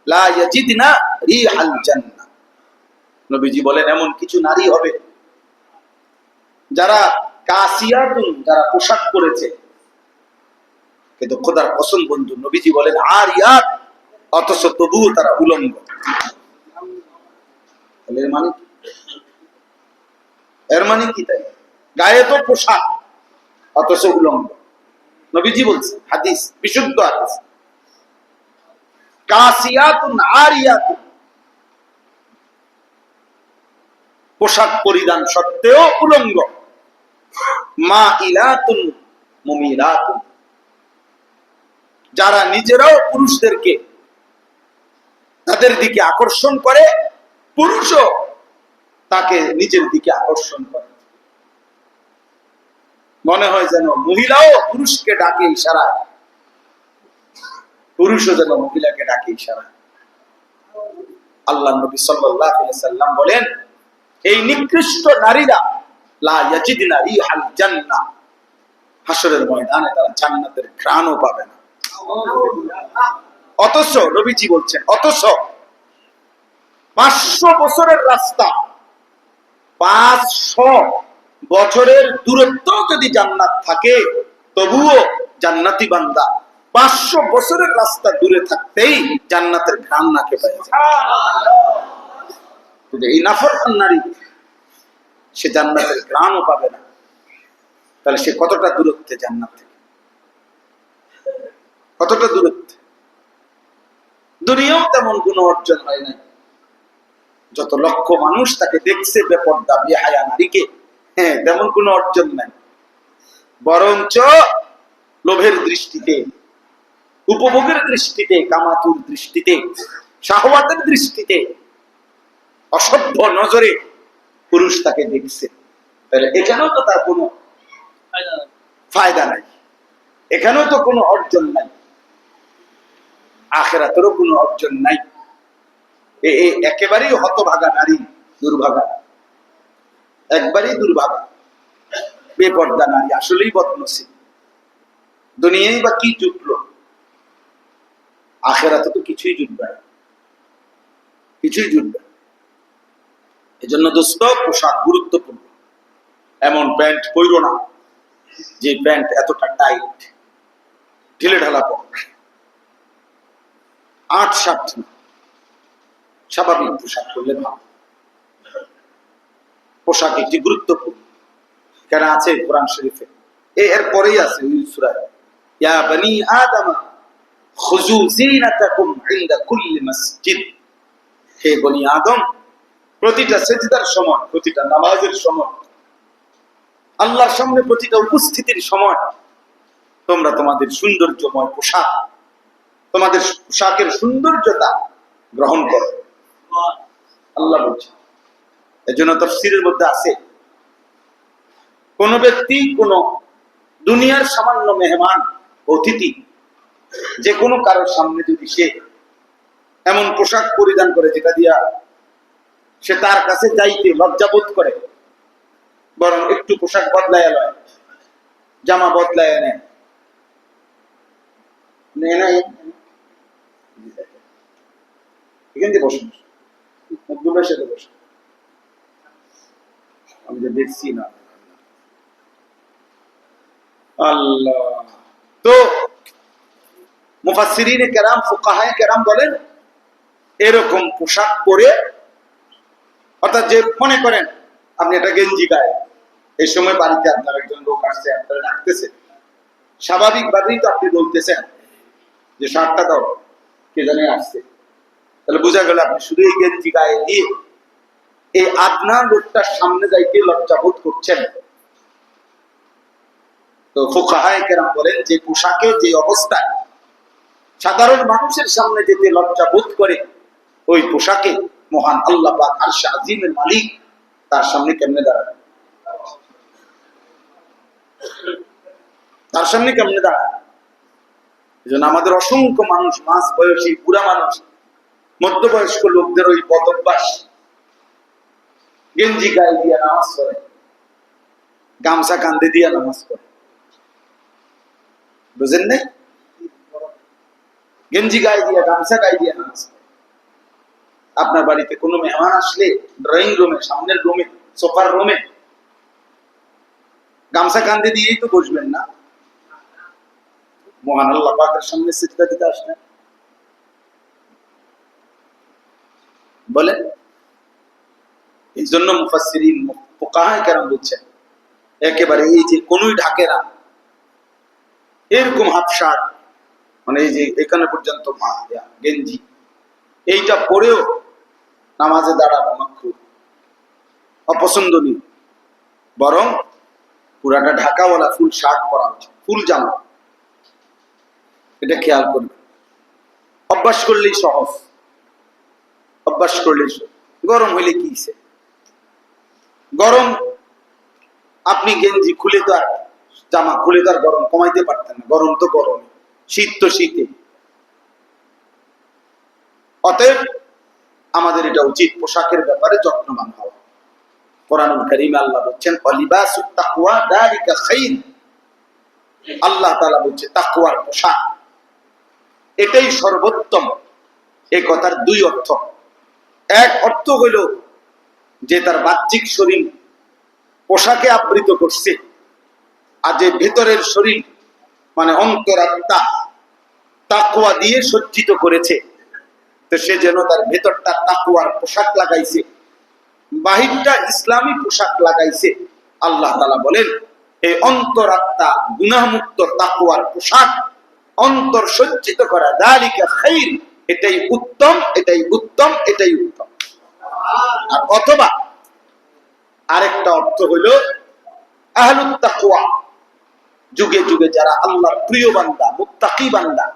লা ইয়াজিদনা রিহাল জান্নাহ। নবীজি বলেন এমন কিছু নারী হবে যারা কাসিয়াতুন, যারা পোশাক পরেছে, কিন্তু খোদার কসম বন্ধু, নবীজি বলেন আরিয়াত, অথচ তবুও তারা উলঙ্গ। এর মানে কি? তাই গায়ে তো পোশাক, অথচ উলঙ্গ। নবীজি বলছেন, হাদিস, বিশুদ্ধ হাদিস, কাসিয়াতুন আরিয়াতুন, পোশাক পরিধান সত্ত্বেও উলঙ্গ, মাইলাতুন মুমিলাতুন, যারা নিজেরাও পুরুষদেরকে তাদের দিকে আকর্ষণ করে, পুরুষও তাকে নিজের দিকে আকর্ষণ করে। মনে হয় যেন মহিলাও পুরুষকে ডাকে ইশারায়, পুরুষও যেন মহিলাকে ডাকে ইশারায়। আল্লাহ নবী সাল্লাল্লাহু আলাইহি সাল্লাম বলেন, এই নিকৃষ্ট নারীরা লা ইয়াজিদনা রিহাল জান্নাহ, হাসরের ময়দানে তারা জান্নাতের ঘ্রাণও পাবে না। অথচ নবীজি বলছেন, অথচ 500 বছরের রাস্তা, 500 বছরের দূরত্ব যদি জান্নাত থাকে, তবুও জান্নাতি বান্দা 500 বছরের রাস্তা দূরে থাকতেই জান্নাতের ঘ্রাণ নাকে পায়। এই নাফরমান নারী, সে জান্নাতের ঘ্রাণও পাবে না, তাহলে সে কতটা দূরত্বে জান্নাত থেকে, কতটা দূরত্বে। দুনিয়াও তেমন কোনো অর্জন হয় নাই, যত লক্ষ মানুষ তাকে দেখছে বেপর্দা বেহায়া নারীকে, হ্যাঁ, তেমন কোনো অর্জন নাই। বরঞ্চ লোভের দৃষ্টিতে, উপভোগের দৃষ্টিতে, কামাতুর দৃষ্টিতে, শাহওয়াতের দৃষ্টিতে, অসভ্য নজরে পুরুষ তাকে দেখছে। তাহলে এখানেও তো তার কোনো ফায়দা নাই, এখানেও তো কোনো অর্জন নাই, আখিরাতেরও কোনো অর্জন নাই। একেবারেই হতভাগা নারী, দুর্ভাগা, একবারেই দুর্ভাগা, বেপর্দা নারী, আসলেই বদনসিব। দুনিয়ায় বা কি জুটলো, আখিরাতে তো কিছুই জুটবে না, কিছুই জুটবে না। এজন্য দোস্ত, পোশাক গুরুত্বপূর্ণ। এমন প্যান্ট পরো না যে প্যান্ট এতটা টাইট, ঢিলে ঢালা পর, 8-7 না, স্বাভাবিক পোশাক পরলে ভালো। পোশাক একটি গুরুত্বপূর্ণ, কেন আছে কোরআন শরীফে, এর পরেই আছে ওই সূরায়, ইয়া বনি আদম খুযু যিনাতাকুম ইনদা কুল্লি মসজিদ, হে বনি আদম, প্রতিটা সিজদার সময়, প্রতিটা নামাজের সময়, আল্লাহর সামনে প্রতিটা উপস্থিতির সময় তোমরা তোমাদের সৌন্দর্যময় পোশাক, তোমাদের পোশাকের সৌন্দর্যতা গ্রহণ করো, আল্লাহ বলছেন। এজন্য তাফসীরের মধ্যে আছে, কোন ব্যক্তি কোন দুনিয়ার সামান্য মেহমান, অতিথি, যে কোনো কারোর সামনে যদি সে এমন পোশাক পরিধান করে যেটা দিয়া সে তার কাছে যাইতে লজ্জাবোধ করে, বরং একটু পোশাক বদলায় লয়, জামা বদলায় নেয়, এখান থেকে বসুন, মকবুলের সাথে বসুন, আমি তো দেখছি না। আল্লাহ, তো মুফাসসিরিনে কেরাম, ফুকাহায়ে কেরাম বলেন, এরকম পোশাক পরে, অর্থাৎ যে মনে করেন আপনি একটা গেঞ্জি গায়ে, এই সময় বাড়িতে আপনার একজন লোক আসছে, আপনারা ডাকতেছে, স্বাভাবিকভাবেই তো আপনি বলতেছেন যে শার্টটা দাও, কে জানে আসছে, তাহলে বোঝা গেল আপনি শুধু এই গেঞ্জি গায়ে দিয়ে এই আপনার লোকটার সামনে যাইতে লজ্জাবোধ করছেন। তো ফুকাহায়ে কেরাম বলেন, যে পোশাকে, যে অবস্থায় সাধারণ মানুষের সামনে যেতে লজ্জাবোধ করে, ওই পোশাকে মহান আল্লাহ পাক আরশে আজিমের মালিক তার সামনে কেমনে দাঁড়ায়, তার সামনে কেমনে দাঁড়ায়। এজন্য আমাদের অসংখ্য মানুষ, মাঝ বয়সী, বুড়া মানুষ, মধ্যবয়স্ক লোকদের ওই বদভ্যাস, গেঞ্জি গায়ে দিয়ে নামাজ পড়ে, গামছা কাঁধে দিয়ে নামাজ পড়ে, বুঝেন নাই? গেঞ্জি গায়ে দিয়ে, গামছা গায়ে দিয়ে নামাজ পড়ে। আপনার বাড়িতে কোনো মেহমান আসলে ড্রয়িং রুমে, সামনের রুমে, সোফার রুমে গামছা কাঁধে দিয়েই তো বসবেন না, মহান আল্লাহ পাকের সামনে সিজদা দিতে আসবেন, বলেন। এই জন্য মুফাসসিরিন, ফুকাহায়ে কেরাম বলছেন, একেবারে এই যে কোনই ঢাকে না, এরকম হাফ শার্ট, মানে এই যে এখানে পর্যন্ত গেঞ্জি, এইটা পরেও নামাজে দাঁড়ানো মাকরুহ, অপছন্দনীয়। বরং পুরাটা ঢাকাওয়ালা ফুল শার্ট পরা উচিত, ফুল জামা। এটা খেয়াল করবে। অভ্যাস করলেই সহজ, অভ্যাস করলেই সহজ। গরম হইলে কি হইছে? গরম, আপনি গেঞ্জি খুলে তো আর জামা খুলে তো আর গরম কমাইতে পারতেন না। গরম তো গরম, শীত তো শীতে। অতএব আমাদের এটা উচিত পোশাকের ব্যাপারে যত্নবান হওয়া। কোরআনুল কারীমে আল্লাহ বলছেন লিবাসুত তাকওয়া যালিকা খায়র। আল্লাহ তাআলা বলছে তাকওয়ার পোশাক এটাই সর্বোত্তম। এই কথার দুই অর্থ। এক অর্থ হইল যে তার বাহ্যিক শরীর পোশাকে আবৃত করছে, আর যে ভেতরের শরীর মানে অন্তরাত্মা তাকওয়া দিয়ে সজ্জিত করেছে, তো সে যেন তার ভেতরটা তাকওয়ার পোশাক লাগাইছে, বাহিরটা ইসলামী পোশাক লাগাইছে। আল্লাহ তাআলা বলেন এই অন্তরাত্মা গুনাহমুক্ত তাকওয়ার পোশাক অন্তর সজ্জিত করা, যালিকা খায়র, এটাই উত্তম, এটাই উত্তম, এটাই উত্তম। আর অথবা আরেকটা অর্থ হলো আহলুত তাকওয়া, যুগে যুগে যারা আল্লাহর প্রিয় বান্দা, মুত্তাকি বান্দা,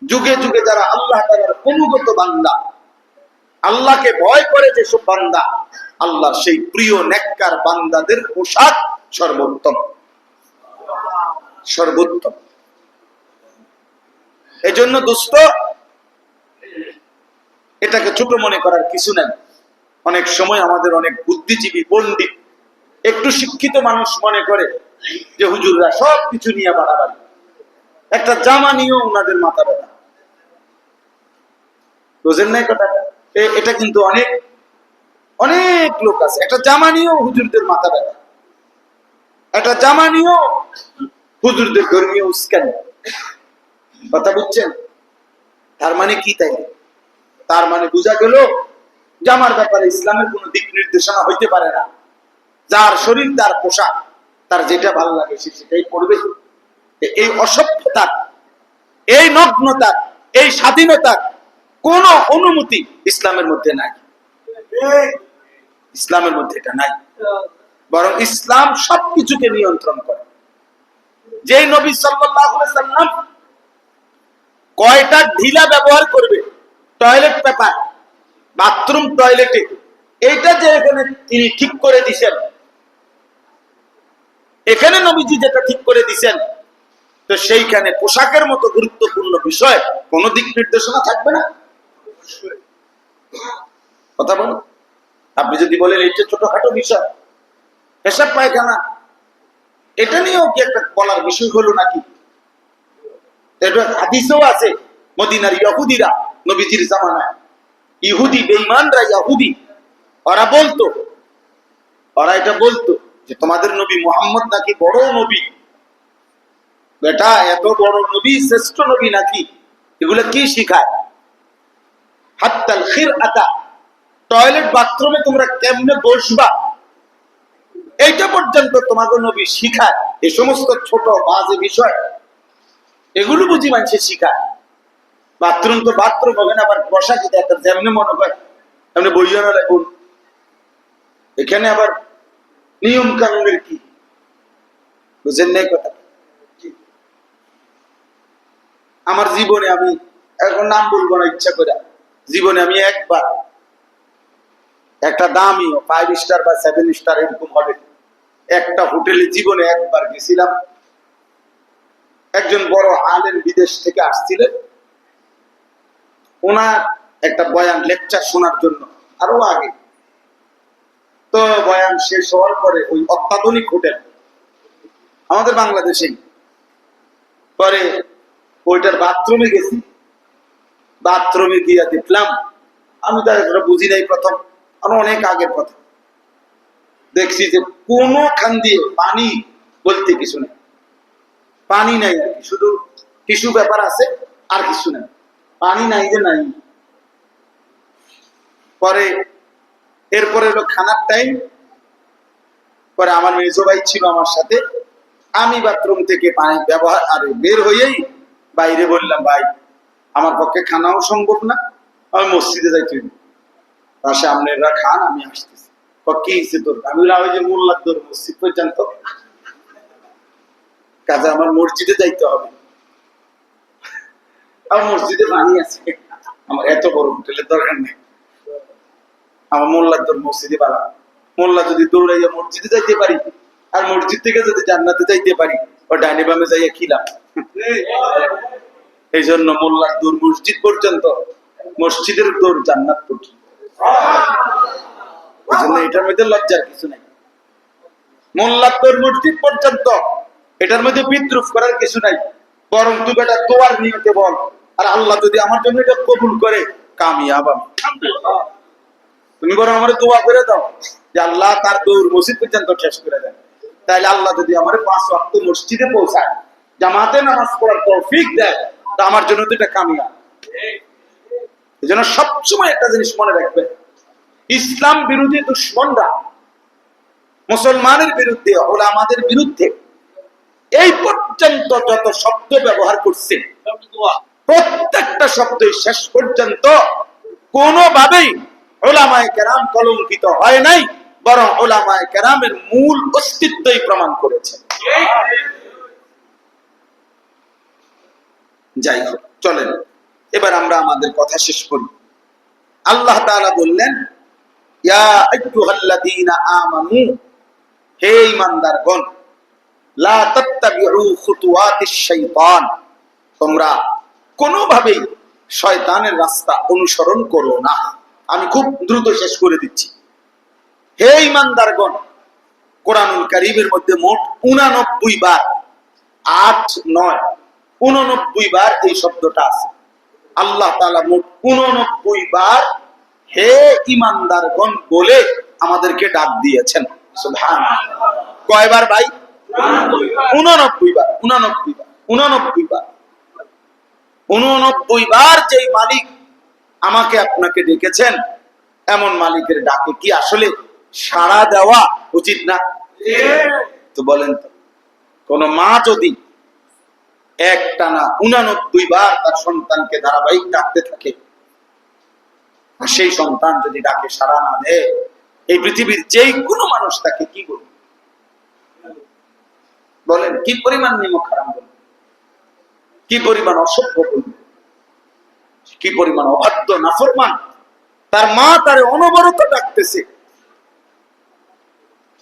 যুগে যুগে যারা আল্লাহ তাআলার অনুগত বান্দা, আল্লাহকে ভয় করে যেসব বান্দা, আল্লাহর সেই প্রিয় নেককার বান্দাদের পোশাক সর্বোত্তম, সর্বোত্তম। এজন্য দোস্ত, এটাকে ছোট মনে করার কিছু নাই। অনেক সময় আমাদের অনেক বুদ্ধিজীবী পণ্ডিত একটু শিক্ষিত মানুষ মনে করে যে হুজুররা সবকিছু নিয়ে বাড়াবাড়ি, একটা জামা নিয়েও ওনাদের মাথা ব্যথা। বুঝেন নাই কথা? এটা কিন্তু অনেক অনেক লোক আছে, একটা জামা নিয়েও হুজুরদের মাথা ব্যথা, একটা জামা নিয়েও হুজুরদের ধর্মীয় উস্কানি। কথা বুঝছেন? তার মানে কি? তাই তার মানে বোঝা গেল জামার ব্যাপারে ইসলামের কোন দিক নির্দেশনা হইতে পারে না। যার শরীর তার পোশাক, তার যেটা ভালো লাগে সে সেটাই পড়বে। এই অসভ্যতার, এই নগ্নতার, এই স্বাধীনতার কোন অনুমতি ইসলামের মধ্যে নাই। ইসলামের মধ্যে এটা নাই। বরং ইসলাম সবকিছুকে নিয়ন্ত্রণ করে। যে নবী সাল্লাল্লাহু আলাইহি সাল্লাম কয়টা ঢিলা ব্যবহার করবে টয়লেট পেপার, বাথরুম টয়লেটে, এইটা যে এখানে তিনি ঠিক করে দিয়েছেন, এখানে নবীজি যেটা ঠিক করে দিয়েছেন, তো সেইখানে পোশাকের মতো গুরুত্বপূর্ণ বিষয় কোন দিক নির্দেশনা থাকবে না। কথা বলুন। আপনি যদি বলেন এইটা ছোটখাটো বিষয়, পেশাব পায়খানা, এটা নিয়েও কি একটা বলার বিষয় হলো নাকি? এটা হাদিসেও আছে, মদিনার ইহুদিরা নবীজির জামানায়, ইহুদি বেঈমানরা, ইহুদি ওরা বলতো, ওরা এটা বলতো যে তোমাদের নবী মুহাম্মদ নাকি বড় নবী, বেটা এত বড় নবী, শ্রেষ্ঠ নবী নাকি? এগুলো কি শিখায়? হাত্তাল খিরআতা, টয়লেট বাথরুমে তোমরা কেমনে বসবা, এইটা পর্যন্ত তোমাদের নবী শিখায়। এই সমস্ত ছোট বাজে বিষয় এগুলো বুঝি মানুষে শিখায়। বাথরুম তো বাথরুম হবে না, আবার বসা কি একটা যেমনি মনে হয় এমনি বইয়া না লাগুন। এখানে আবার নিয়ম কানুনের কি বুঝেন নাই কথা? আমার জীবনে আমি এখন নাম বলবো না ইচ্ছা করে, জীবনে আমি একবার একটা দামি 5 স্টার বা 7 স্টার এরকম হবে একটা হোটেলে জীবনে একবার গেছিলাম। একজন বড় আলেম বিদেশ থেকে আসছিলেন, ওনার একটা বয়ান লেকচার শোনার জন্য আরো আগে। তো বয়ান শেষ হওয়ার পরে ওই অত্যাধুনিক হোটেল আমাদের বাংলাদেশেই, পরে ওইটার বাথরুমে গেছি। বাথরুমে গিয়ে দেখলাম, আমি তো এটা বুঝি নাই প্রথম, আরো অনেক আগের কথা, দেখছি যে কোনখান দিয়ে পানি বলতে কিছু নেই, পানি নাই আর কি, শুধু টিস্যু পেপার আছে আর কিছু নেই, পানি নাই যে নাই। পরে এরপরে হলো খানার টাইম, পরে আমার মেজো ভাই ছিল আমার সাথে, আমি বাথরুম থেকে পানি ব্যবহার আর বের হয়েই বাইরে বললাম, ভাই আমার পক্ষে খানাও সম্ভব না, আমি মসজিদে যাইতে পাশে আপনারা খান, আমি আসতেছি। কি হয়েছে তোর? আমি ওই যে মোল্লার তোর মসজিদ পর্যন্ত, কাজে আমার মসজিদে যাইতে হবে, আমার মসজিদে পানি আছে, আমার এত বড় হোটেলের দরকার নেই, আমার মোল্লার তোর মসজিদে পালা। মোল্লা যদি দৌড়াইয়া মসজিদে যাইতে পারি আর মসজিদ থেকে যদি জান্নাতে যাইতে পারি, ও ডাইনে বামে যাইয়া খিলাম। এই জন্য মোল্লার দৌড় মসজিদ পর্যন্ত, মসজিদের দৌড় জান্নাত পর্যন্ত। এই জন্য এটার মধ্যে লজ্জার কিছু নাই। মোল্লার দৌড় মসজিদ পর্যন্ত, এটার মধ্যে বিদ্রুপ করার কিছু নাই। বরং তুই বেটা তোয়ার নিয়তে বল, আর আল্লাহ যদি আমার জন্য এটা কবুল করে, কামিয়াব আমি। তুমি বরং আমার দোয়া করে দাও যে আল্লাহ তার দৌড় মসজিদ পর্যন্ত শেষ করে দেন। তাইলে আল্লাহ যদি আমার 5 ওয়াক্ত মসজিদে পৌঁছায়, জামাতে নামাজ পড়ার তৌফিক দেয়, তা আমার জন্য তো এটা কামিয়াব। এই জন্য সবসময় একটা জিনিস মনে রাখবেন, ইসলাম বিরোধী দুশ্মনরা মুসলমানের বিরুদ্ধে, ওলামাদের বিরুদ্ধে এই পর্যন্ত যত শব্দ ব্যবহার করছে, প্রত্যেকটা শব্দই শেষ পর্যন্ত কোনোভাবেই উলামায়ে কেরাম কলঙ্কিত হয় নাই, বরং উলামায়ে কেরামের মূল অস্তিত্বই প্রমাণ করেছে। যাই হোক, চলেন এবার আমরা আমাদের কথা শেষ করি। আল্লাহ তাআলা বললেন, ইয়া আইয়ুহাল্লাযীনা আমানু, হে ঈমানদারগণ, লা তাত্তাবিউ খুতুওয়াতিশ শাইতান, তোমরা কোনোভাবেই শয়তানের রাস্তা অনুসরণ করো না। আমি খুব দ্রুত শেষ করে দিচ্ছি। হে ঈমানদারগণ, কোরআনুল কারীমের মধ্যে মোট 89 বার, 8, 9, 89 বার এই শব্দটা আছে। আল্লাহ তাআলা মোট 89 বার হে ঈমানদারগণ বলে আমাদেরকে ডাক দিয়েছেন। সুবহানাল্লাহ। কয়বার ভাই? 89 বার। 89 বার, 89 বার। 89 বার যেই মালিক আমাকে আপনাকে ডেকেছেন, এমন মালিকের ডাকে কি আসলে সাড়া দেওয়া উচিত না? তো বলেন তো, কোন মা যদি একটানা 89 বার তার সন্তানকে ধারাবাহিক ডাকতে থাকে, আর সেই সন্তান যদি ডাকে সাড়া না দেয়, এই পৃথিবীর যেই কোনো মানুষ তাকে কি বলবে? বলেন, কি পরিমাণ নিমক হারাম বলবে, কি পরিমাণ অসভ্য বলবে, কি পরিমাণ অবাধ্য নাফরমান। তার মা তারে অনবরত ডাকতেছে,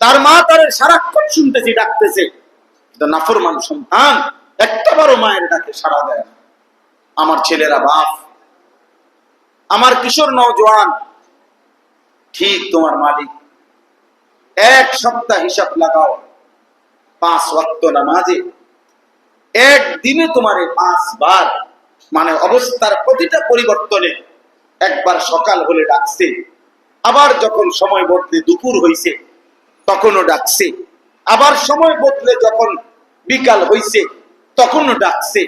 তার মা তারে সারাক্ষণ শুনতেছি ডাকতেছে, নাফরমান সন্তান একটা বড় মায়ের ডাকে সাড়া দেয় না। আমার ছেলেরা বাপ, আমার কিশোর নওজোয়ান, ঠিক তোমার মালিক। এক সপ্তাহ হিসাব লাগাও, 5 ওয়াক্ত নামাজে একদিনে তোমারে 5 বার, মানে অবস্থার প্রতিটা পরিবর্তনে, একবার সকাল হলে ডাকছে, আবার যখন সময় বদলে দুপুর হইছে তখনও ডাকছে, আবার সময় বদলে যখন বিকাল হইছে তখনও ডাকছে,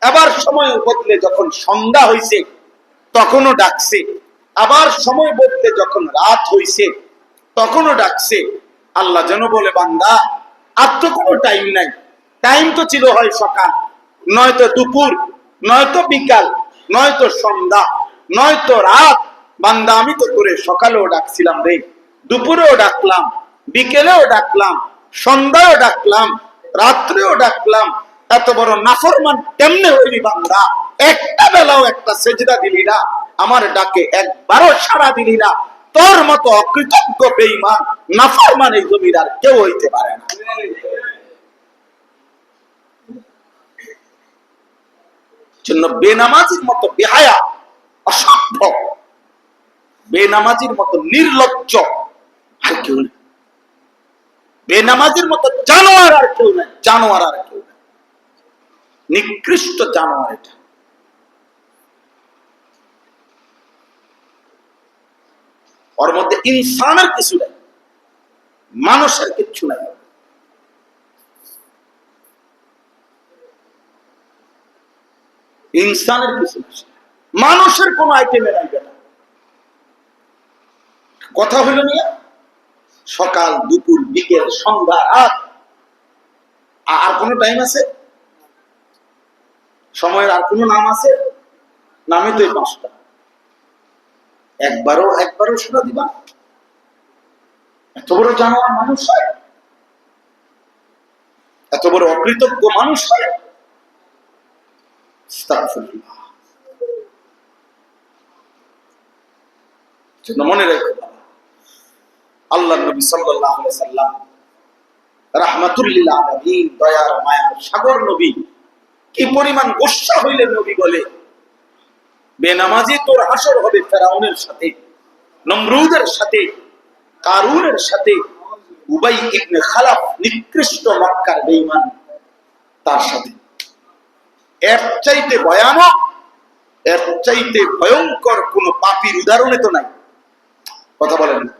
আবার সময় বদলে যখন সন্ধ্যা হইছে তখনও ডাকছে, আবার সময় বদলে যখন রাত হইছে তখনও ডাকছে। আল্লাহ যেন বলে, বান্দা আর তো কোনো টাইম নাই, টাইম তো ছিল হয় সকাল, নয়তো দুপুর, নয়তো বিকাল, নয়তো সন্ধ্যা, নয়তো রাত। বান্দা আমি তো করে সকালেও ডাকছিলাম রে, দুপুরেও ডাকলাম, বিকেলেও ডাকলাম, সন্ধ্যাও ডাকলাম, রাত্রেও ডাকলাম। এত বড় নাফরমান কেমনে হইলি বান্দা? একটা বেলাও একটা সেজদা দিলি না, আমার ডাকে একবারও সাড়া দিলি না। তোর মতো অকৃতজ্ঞ বেঈমান নাফরমান এই জমির আর কেউ হইতে পারে না। জন্য বেনামাজির মতো বেহায়া, অসভ্য, বেনামাজির মতো নির্লজ্জ আর কেউ নেই, বেনামাজির মতো জানোয়ার আর কেউ নেই, জানোয়ার আর কেউ নেই, নিকৃষ্ট জানোয়ার এটা। ওর মধ্যে ইনসানের কিছু নাই, মানুষের কিছু নাই। ইনসানের কিছু নাই, মানুষের কোন আইটেমে রাখবে না। কথা হলো নিয়ে সকাল দুপুর বিকেল সন্ধ্যা রাত আর কোনো টাইম আছে? সময়ের আর কোনো নাম আছে? নামে তো এই 5টা। একবারও সারা দিবা? এত বড় জানোয়ার মানুষ হয়? এত বড় অকৃতজ্ঞ মানুষ হয়? আস্তাগফিরুল্লাহ। মনে রেখো আল্লাহর নবী সাল্লাল্লাহু আলাইহি সাল্লাম রাহমাতুল লিল আলামিন, দয়ার মায়ার সাগর নবী, কি পরিমাণ গোসা হইলে নবী বলে, বেনামাজি তোর হাসর হবে ফেরাউনের সাথে, নমরুদের সাথে, কারুনের সাথে, উবাই ইবনে খালাফ নিকৃষ্ট মক্কার বেঈমান তার সাথে। এর চাইতে ভয়ানক, এর চাইতে ভয়ঙ্কর কোন পাপীর উদাহরণে তো নাই। কথা বলেন না?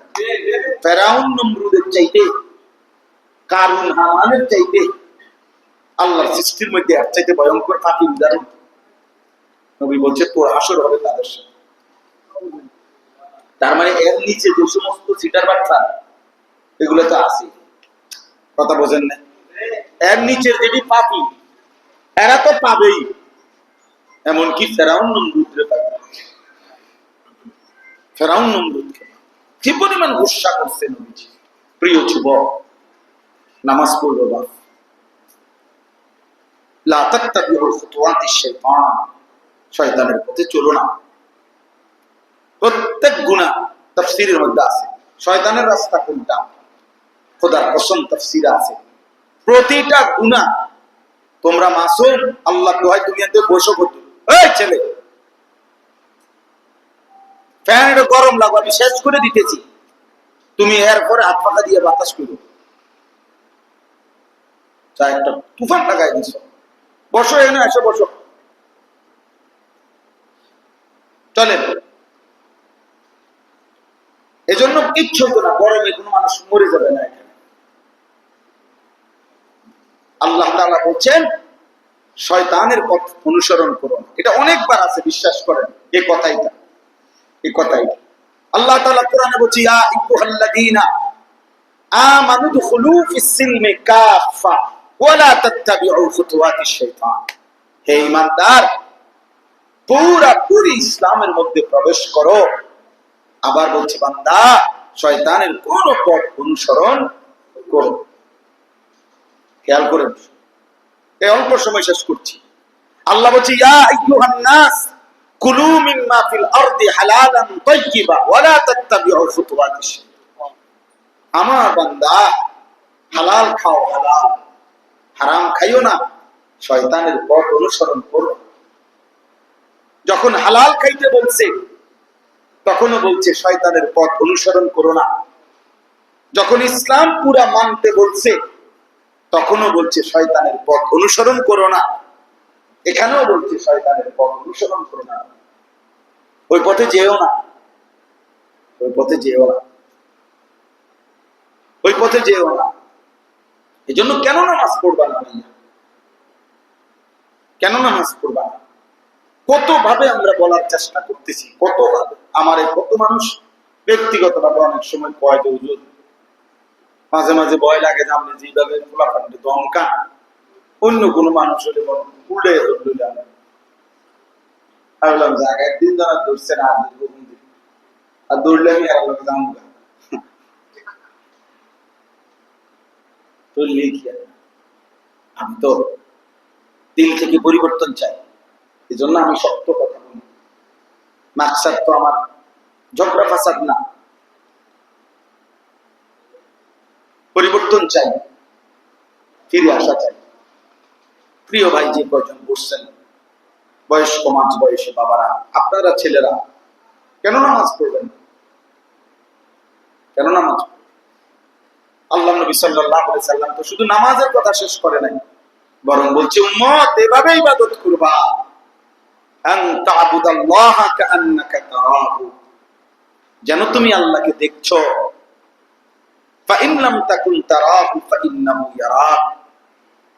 ফেরাউন নমরুদের চাইতে, কারুন হামানের চাইতে আল্লাহর সৃষ্টির মধ্যে এর চাইতে ভয়ঙ্কর পাপীর উদাহরণ নবী বলছে তোর হাসর হবে তাদের সাথে। তার মানে এর নিচে যে সমস্ত সিটার বাচ্চা এগুলো তো আছে। কথা বোঝেন না? এর নিচের যেটি পাপী এরা তো পাবেই, এমনকি ফেরাউন নমরুদরে পাবে। ফেরাউন নমরুদকে কি পরিমাণ গুসা করছে নবীজি। প্রিয় যুবক, নামাজ পড়বে বা লা তাত্তাবিউল খুতুওয়াতিশ শাইতান, শয়তানের পথে চলো না। প্রত্যেক গুনাহ তাফসীরের মধ্যে আছে শয়তানের রাস্তা কোনটা, খোদার কসম তাফসীরে আছে প্রতিটা গুনাহ। তোমরা মাসুম, আল্লাহ দোহাই তুমি এতে বসো করতে, এই ছেলে ফ্যানের গরম লাগবে, আমি শেষ করে দিতেছি, তুমি এর পরে হাত পাখা দিয়ে বাতাস করো, যা একটা তুফান লাগাই দিছ, বসো এখানে, এসে বসো, চলেন। এজন্য কিচ্ছু হতো না, গরমে কোনো মানুষ মরে যাবে না। আল্লাহ তাআলা বলছেন শয়তানের পথ অনুসরণ করো। এটা অনেকবার আছে, বিশ্বাস করেন এই কথাইটা, এই কথাইটা আল্লাহ তাআলা কোরআনে বলছে ইয়া আইয়ুহাল্লাযীনা আমানু দুখুলু ফিস সিলমি কাফা ওয়া লা তাত্তাবিউ খুতুওয়াতিশ শাইতান। হে ঈমানদার, পুরোপুরি ইসলামের মধ্যে প্রবেশ করো। আবার বলছে বান্দা, শয়তানের কোন পথ অনুসরণ করো। খেয়াল করেন, এই অল্প সময় শেষ করছি। আল্লাহ বলছে ইয়া আইয়ুহান নাস কুলু মিম্মা ফিল আরদি হালালান তাইয়্যিবা ওয়া লা তাত্তাবিউ খুতুওয়াতিশ শাইতান। আমার বান্দা, হালাল খাও, হালাল, হারাম খাইও না, শয়তানের পথ অনুসরণ করো। যখন হালাল খাইতে বলছে তখনও বলছে শয়তানের পথ অনুসরণ করো না। যখন ইসলাম পুরা মানতে বলছে তখনও বলছে শয়তানের পথ অনুসরণ করো না। এখানেও বলছে শয়তানের পথ অনুসরণ করো না, ওই পথে যেও না, ওই পথে যেও না, ওই পথে যেও না। এই জন্য কেন নামাজ পড়বা না? কেন নামাজ পড়বা না? কত ভাবে আমরা বলার চেষ্টা করতেছি, কত ভাবে আমারে কত মানুষ ব্যক্তিগতভাবে অনেক সময় কয় যে হুজুর, মাঝে মাঝে ভয় লাগে যে আপনি যেভাবে খোলাফান্ডে দমকা, অন্য কোনো মানুষ হলে উল্টে ধরলে আমি বললাম যাক, একদিন যারা ধরছে না আর দৌড়লে আমি আর জানবো আমি তো দিল থেকে পরিবর্তন চাই। এই জন্য আমি শক্ত কথা বলি। মাকসাদ তো আমার ঝগড়া ফাসাদ না, পরিবর্তন চাই, ফিরে আসা চাই। প্রিয় ভাই, যে কয়জন বসছেন বয়স্ক মাঝ বয়সী বাবারা, আপনারা ছেলেরা কেন নামাজ পড়বেন? কেন নামাজ? আল্লাহ নবী সাল্লাল্লাহু আলাইহি সাল্লাম তো শুধু নামাজের কথা শেষ করে নাই, বরং বলছে উম্মত এভাবে ইবাদত করবা, আন তা'বুদাল্লাহা কাআন্নাকা তারাহু, যেন তুমি আল্লাহকে দেখছো। ফা ইন লাম তাকুন তারাহু ফা ইন্নাহু ইয়ারাক,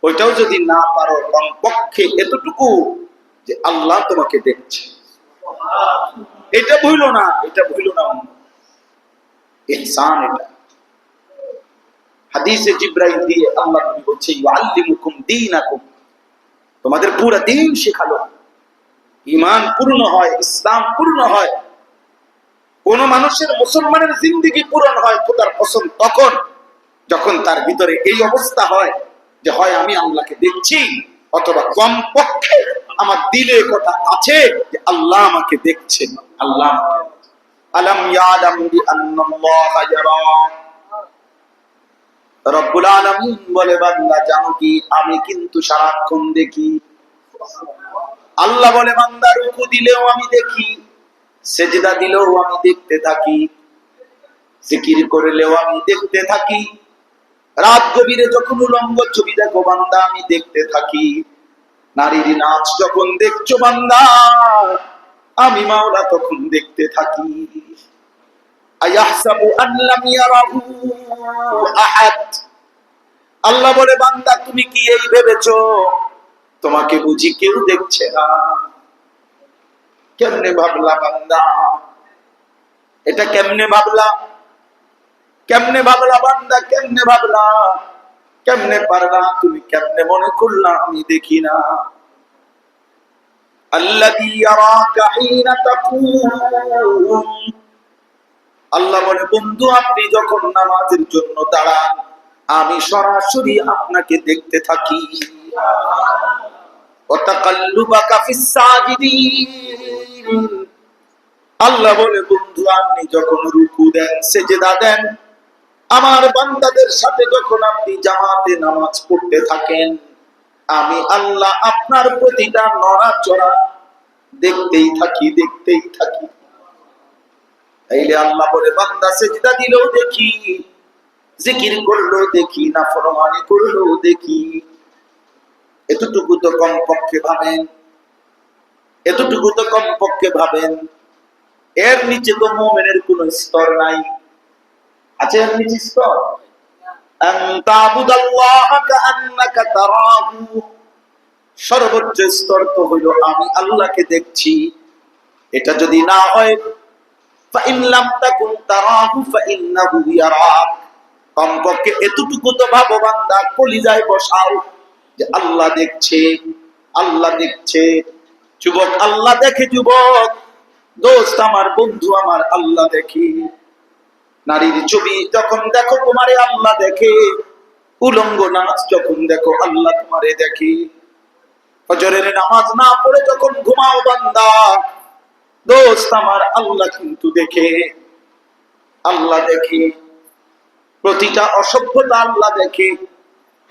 ওইটাও যদি না পারো কমপক্ষে এতটুকু যে আল্লাহ তোমাকে দেখছে। এটা ভুলো না, এটা ভুলো না, ইহসান এটা। হাদিসে জিব্রাইল দিয়ে আল্লাহ নবী বলছে ইউআল্লিমুকুম দীনাকুম, তোমাদের পুরো দ্বীন শেখালো। ঈমান পূর্ণ হয়, ইসলাম পূর্ণ হয়, কোন মানুষের মুসলমানের জিন্দেগি পূরণ হয় খোদার কসম তখন যখন তার ভিতরে এই অবস্থা হয় যে হয় আমি আল্লাহকে দেখছি, অথবা কমপক্ষে আমার দিলে কথা আছে যে আল্লাহ আমাকে দেখছেন। আল্লাহ আলাম ইয়ালামু বিআন্নাল্লাহা ইয়ারা, রব্বুল আলামিন বলে বান্দা জানো কি আমি কিন্তু সারাক্ষণ দেখি। আল্লাহ বলে বান্দা রুকু দিলেও আমি দেখি, সেজদা দিলেও আমি দেখতে থাকি, জিকির করলেও আমি দেখতে থাকি, রাত গভীরে যখন উলঙ্গ ছবি দেখো বান্দা আমি দেখতে থাকি, নারীর নাচ যখন দেখছো বান্দা আমি মাওলা তখন দেখতে থাকি। আয়াহসাবু আন লাম ইয়ারাহু আহাদ, আল্লাহ বলে বান্দা তুমি কি এই ভেবেছো তোমাকে বুঝি কেউ দেখছে না? কেমনে ভাবলা বান্দা? এটা কেমনে ভাবলা? কেমনে ভাবলা বান্দা? কেমনে ভাবলা? কেমনে পারলা? তুমি কেমনে মনে করলা আমি দেখি না? আল্লাযী ইয়ারাকা হিনা তাকুম, আল্লাহ বলে বন্ধু আপনি যখন নামাজের জন্য দাঁড়ান আমি সরাসরি আপনাকে দেখতে থাকি। ওয়া তাকাল্লুবাকা ফিস সাজিদিন, আল্লাহ বলে বন্ধু আপনি যখন রুকু দেন সেজদা দেন আমার বান্দাদের সাথে যখন আপনি জামাতে নামাজ পড়তে থাকেন আমি আল্লাহ আপনার প্রতিটা নড়াচড়া দেখতেই থাকি, দেখতেই থাকি। তাইলে আল্লাহ বলে বান্দা সেজদা দিলেও দেখি, জিকির করলেও দেখি, নাফরমানি করলেও দেখি। এতটুকু তো কমপক্ষে ভাবেন, এতটুকু তো কমপক্ষে ভাবেন। এর নিচে তো মুমিনের কোন স্তর নাই। আছে এর নিচে স্তর? আন তা'বুদাল্লাহা কাআন্নাকা তারাহু, সর্বোচ্চ স্তর তো হইল আমি আল্লাহকে দেখছি। এটা যদি না হয় ফাইন লাম তাকুন তারাহু ফাইন্নাহু ইয়ারাক, কমপক্ষে এতটুকু তো ভাবো বান্দা, কলিজায় বসাও যে আল্লাহ দেখছে, আল্লাহ দেখছে। যুবক আল্লাহ দেখে, যুবক দোস্ত আমার বন্ধু আমার আল্লাহ দেখে। নারীর ছবি যখন দেখো তোমারে আল্লাহ দেখে, উলঙ্গ নাচ যখন দেখো আল্লাহ তোমারে দেখে। ফজরের নামাজ না পড়ে যখন ঘুমাও বান্দা দোস্ত আমার আল্লাহ কিন্তু দেখে, আল্লাহ দেখে। প্রতিটা অসভ্যতা আল্লাহ দেখে,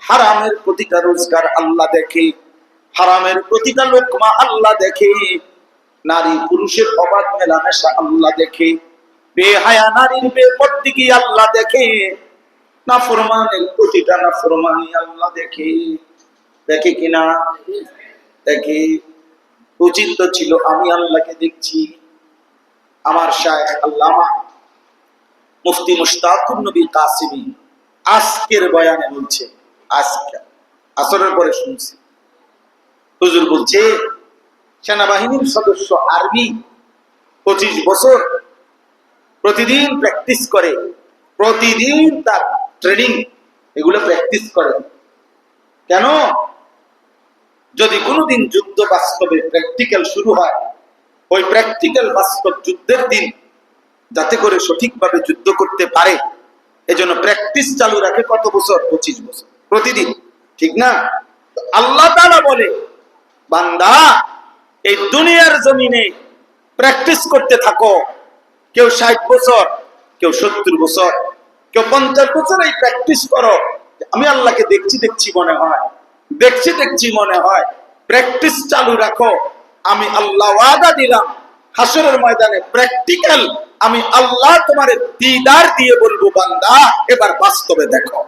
হারামের প্রতিটা রোজগার আল্লাহ দেখে, হারামের প্রতিটা লোকমা আল্লাহ দেখে, নারী পুরুষের অবাধ মেলামেশা আল্লাহ দেখে, বেহায়া নারীর বেপরদিগি আল্লাহ দেখে, নাফরমানের প্রতিটা নাফরমানি আল্লাহ দেখে। দেখে কিনা? দেখে। উচিত তো ছিল আমি আল্লাহকে দেখছি। আমার শায়েখ আল্লামা মুফতি মুশতাকুর নবী কাসিমি আজকের বয়ানে বলছে, আজকে আসরের পরে শুনছি হুজুর বলছে সেনাবাহিনীর সদস্য আর্মি 25 বছর প্রতিদিন প্র্যাকটিস করে, প্রতিদিন তার ট্রেনিং এগুলো প্র্যাকটিস করে। কেন? যদি কোনোদিন যুদ্ধ বাস্তবে প্র্যাকটিক্যাল শুরু হয়, ওই প্র্যাকটিক্যাল বাস্তব যুদ্ধের দিন যাতে করে সঠিকভাবে যুদ্ধ করতে পারে এজন্য প্র্যাকটিস চালু রাখে। কত বছর? 25 বছর প্রতিদিন, ঠিক না? আল্লাহ তাআলা বলে বান্দা এই দুনিয়ার জমিনে প্র্যাকটিস করতে থাকো। কেউ 60 বছর, কেউ 70 বছর, কেউ 50 বছর এই প্র্যাকটিস করো। আমি আল্লাহকে দেখছি দেখছি মনে হয়, দেখছি দেখছি মনে হয়। প্র্যাকটিস চালু রাখো, আমি আল্লাহ ওয়াদা দিলাম হাসরের ময়দানে প্র্যাকটিক্যাল আমি আল্লাহ তোমারে দিদার দিয়ে বলবো বান্দা এবার বাস্তবে দেখো।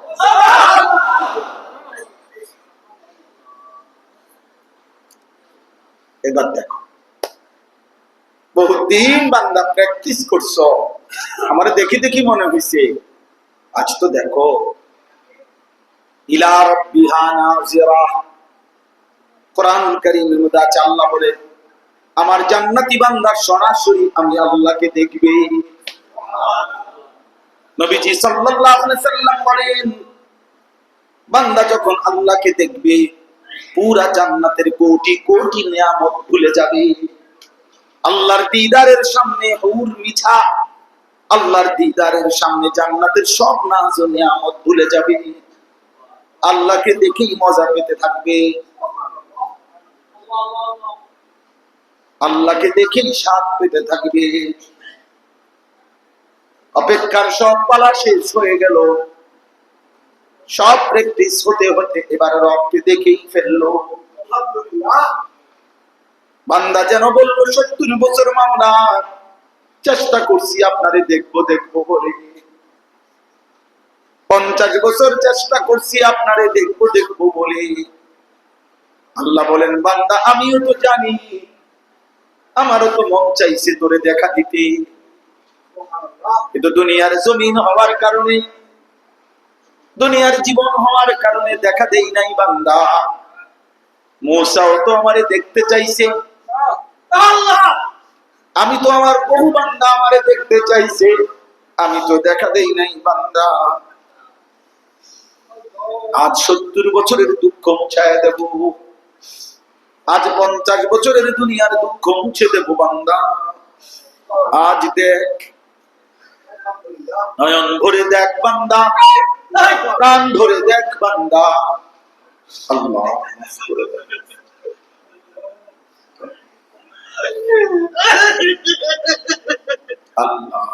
এবার দেখো। বহুদিন বান্দা প্র্যাকটিস করছো, আমার দেখি দেখি মনে হয়েছে আজ তো দেখো। ইলা রাব্বিহা নাযিরা, কোরআনুল কারীমের মধ্যে আছে আল্লাহ বলে আমার জান্নাতি বান্দা সরাসরি আমি আল্লাহকে দেখবে। নবীজি সাল্লাল্লাহু আলাইহি সাল্লাম বলেন বান্দা যখন আল্লাহকে দেখবে পুরা জান্নাতের কোটি কোটি নিয়ামত ভুলে যাবে। আল্লাহর দিদারের সামনে হুর মিছা, আল্লাহর দিদারের সামনে জান্নাতের সব নাজ ও নিয়ামত ভুলে যাবে। আল্লাহকে দেখেই মজা পেতে থাকবে, আল্লাহকে দেখেই স্বাদ পেতে থাকবে। অপেক্ষার সব পালা শেষ হয়ে গেল, সব প্র্যাকটিস হতে হতে এবার রবকে দেখেই ফেললো। বান্দা যেন বলল 70 বছর মাওলা চেষ্টা করছি আপনারে দেখবো দেখবো বলে, 50 বছর চেষ্টা করছি আপনারে দেখবো দেখবো বলে। আল্লাহ বলেন বান্দা আমিও তো জানি, আমারও তো মন চাইছে তোরে দেখা দিতে, কিন্তু দুনিয়ার জমিন হওয়ার কারণে, দুনিয়ার জীবন হওয়ার কারণে দেখা দেই নাই বান্দা। মূসাও তো আমারে দেখতে চাইছে, আল্লাহ আমি তো আমার বহু বান্দা আমারে দেখতে চাইছে, আমি তো দেখা দেই নাই বান্দা। আজ 70 বছরের দুঃখ মুছায় দেব, আজ 50 বছরের দুনিয়ার দুঃখ মুছে দেব বান্দা। আজ দেখ, নয়ন ভরে দেখ বান্দা, প্রাণ ভরে দেখ বান্দা। আল্লাহ আল্লাহ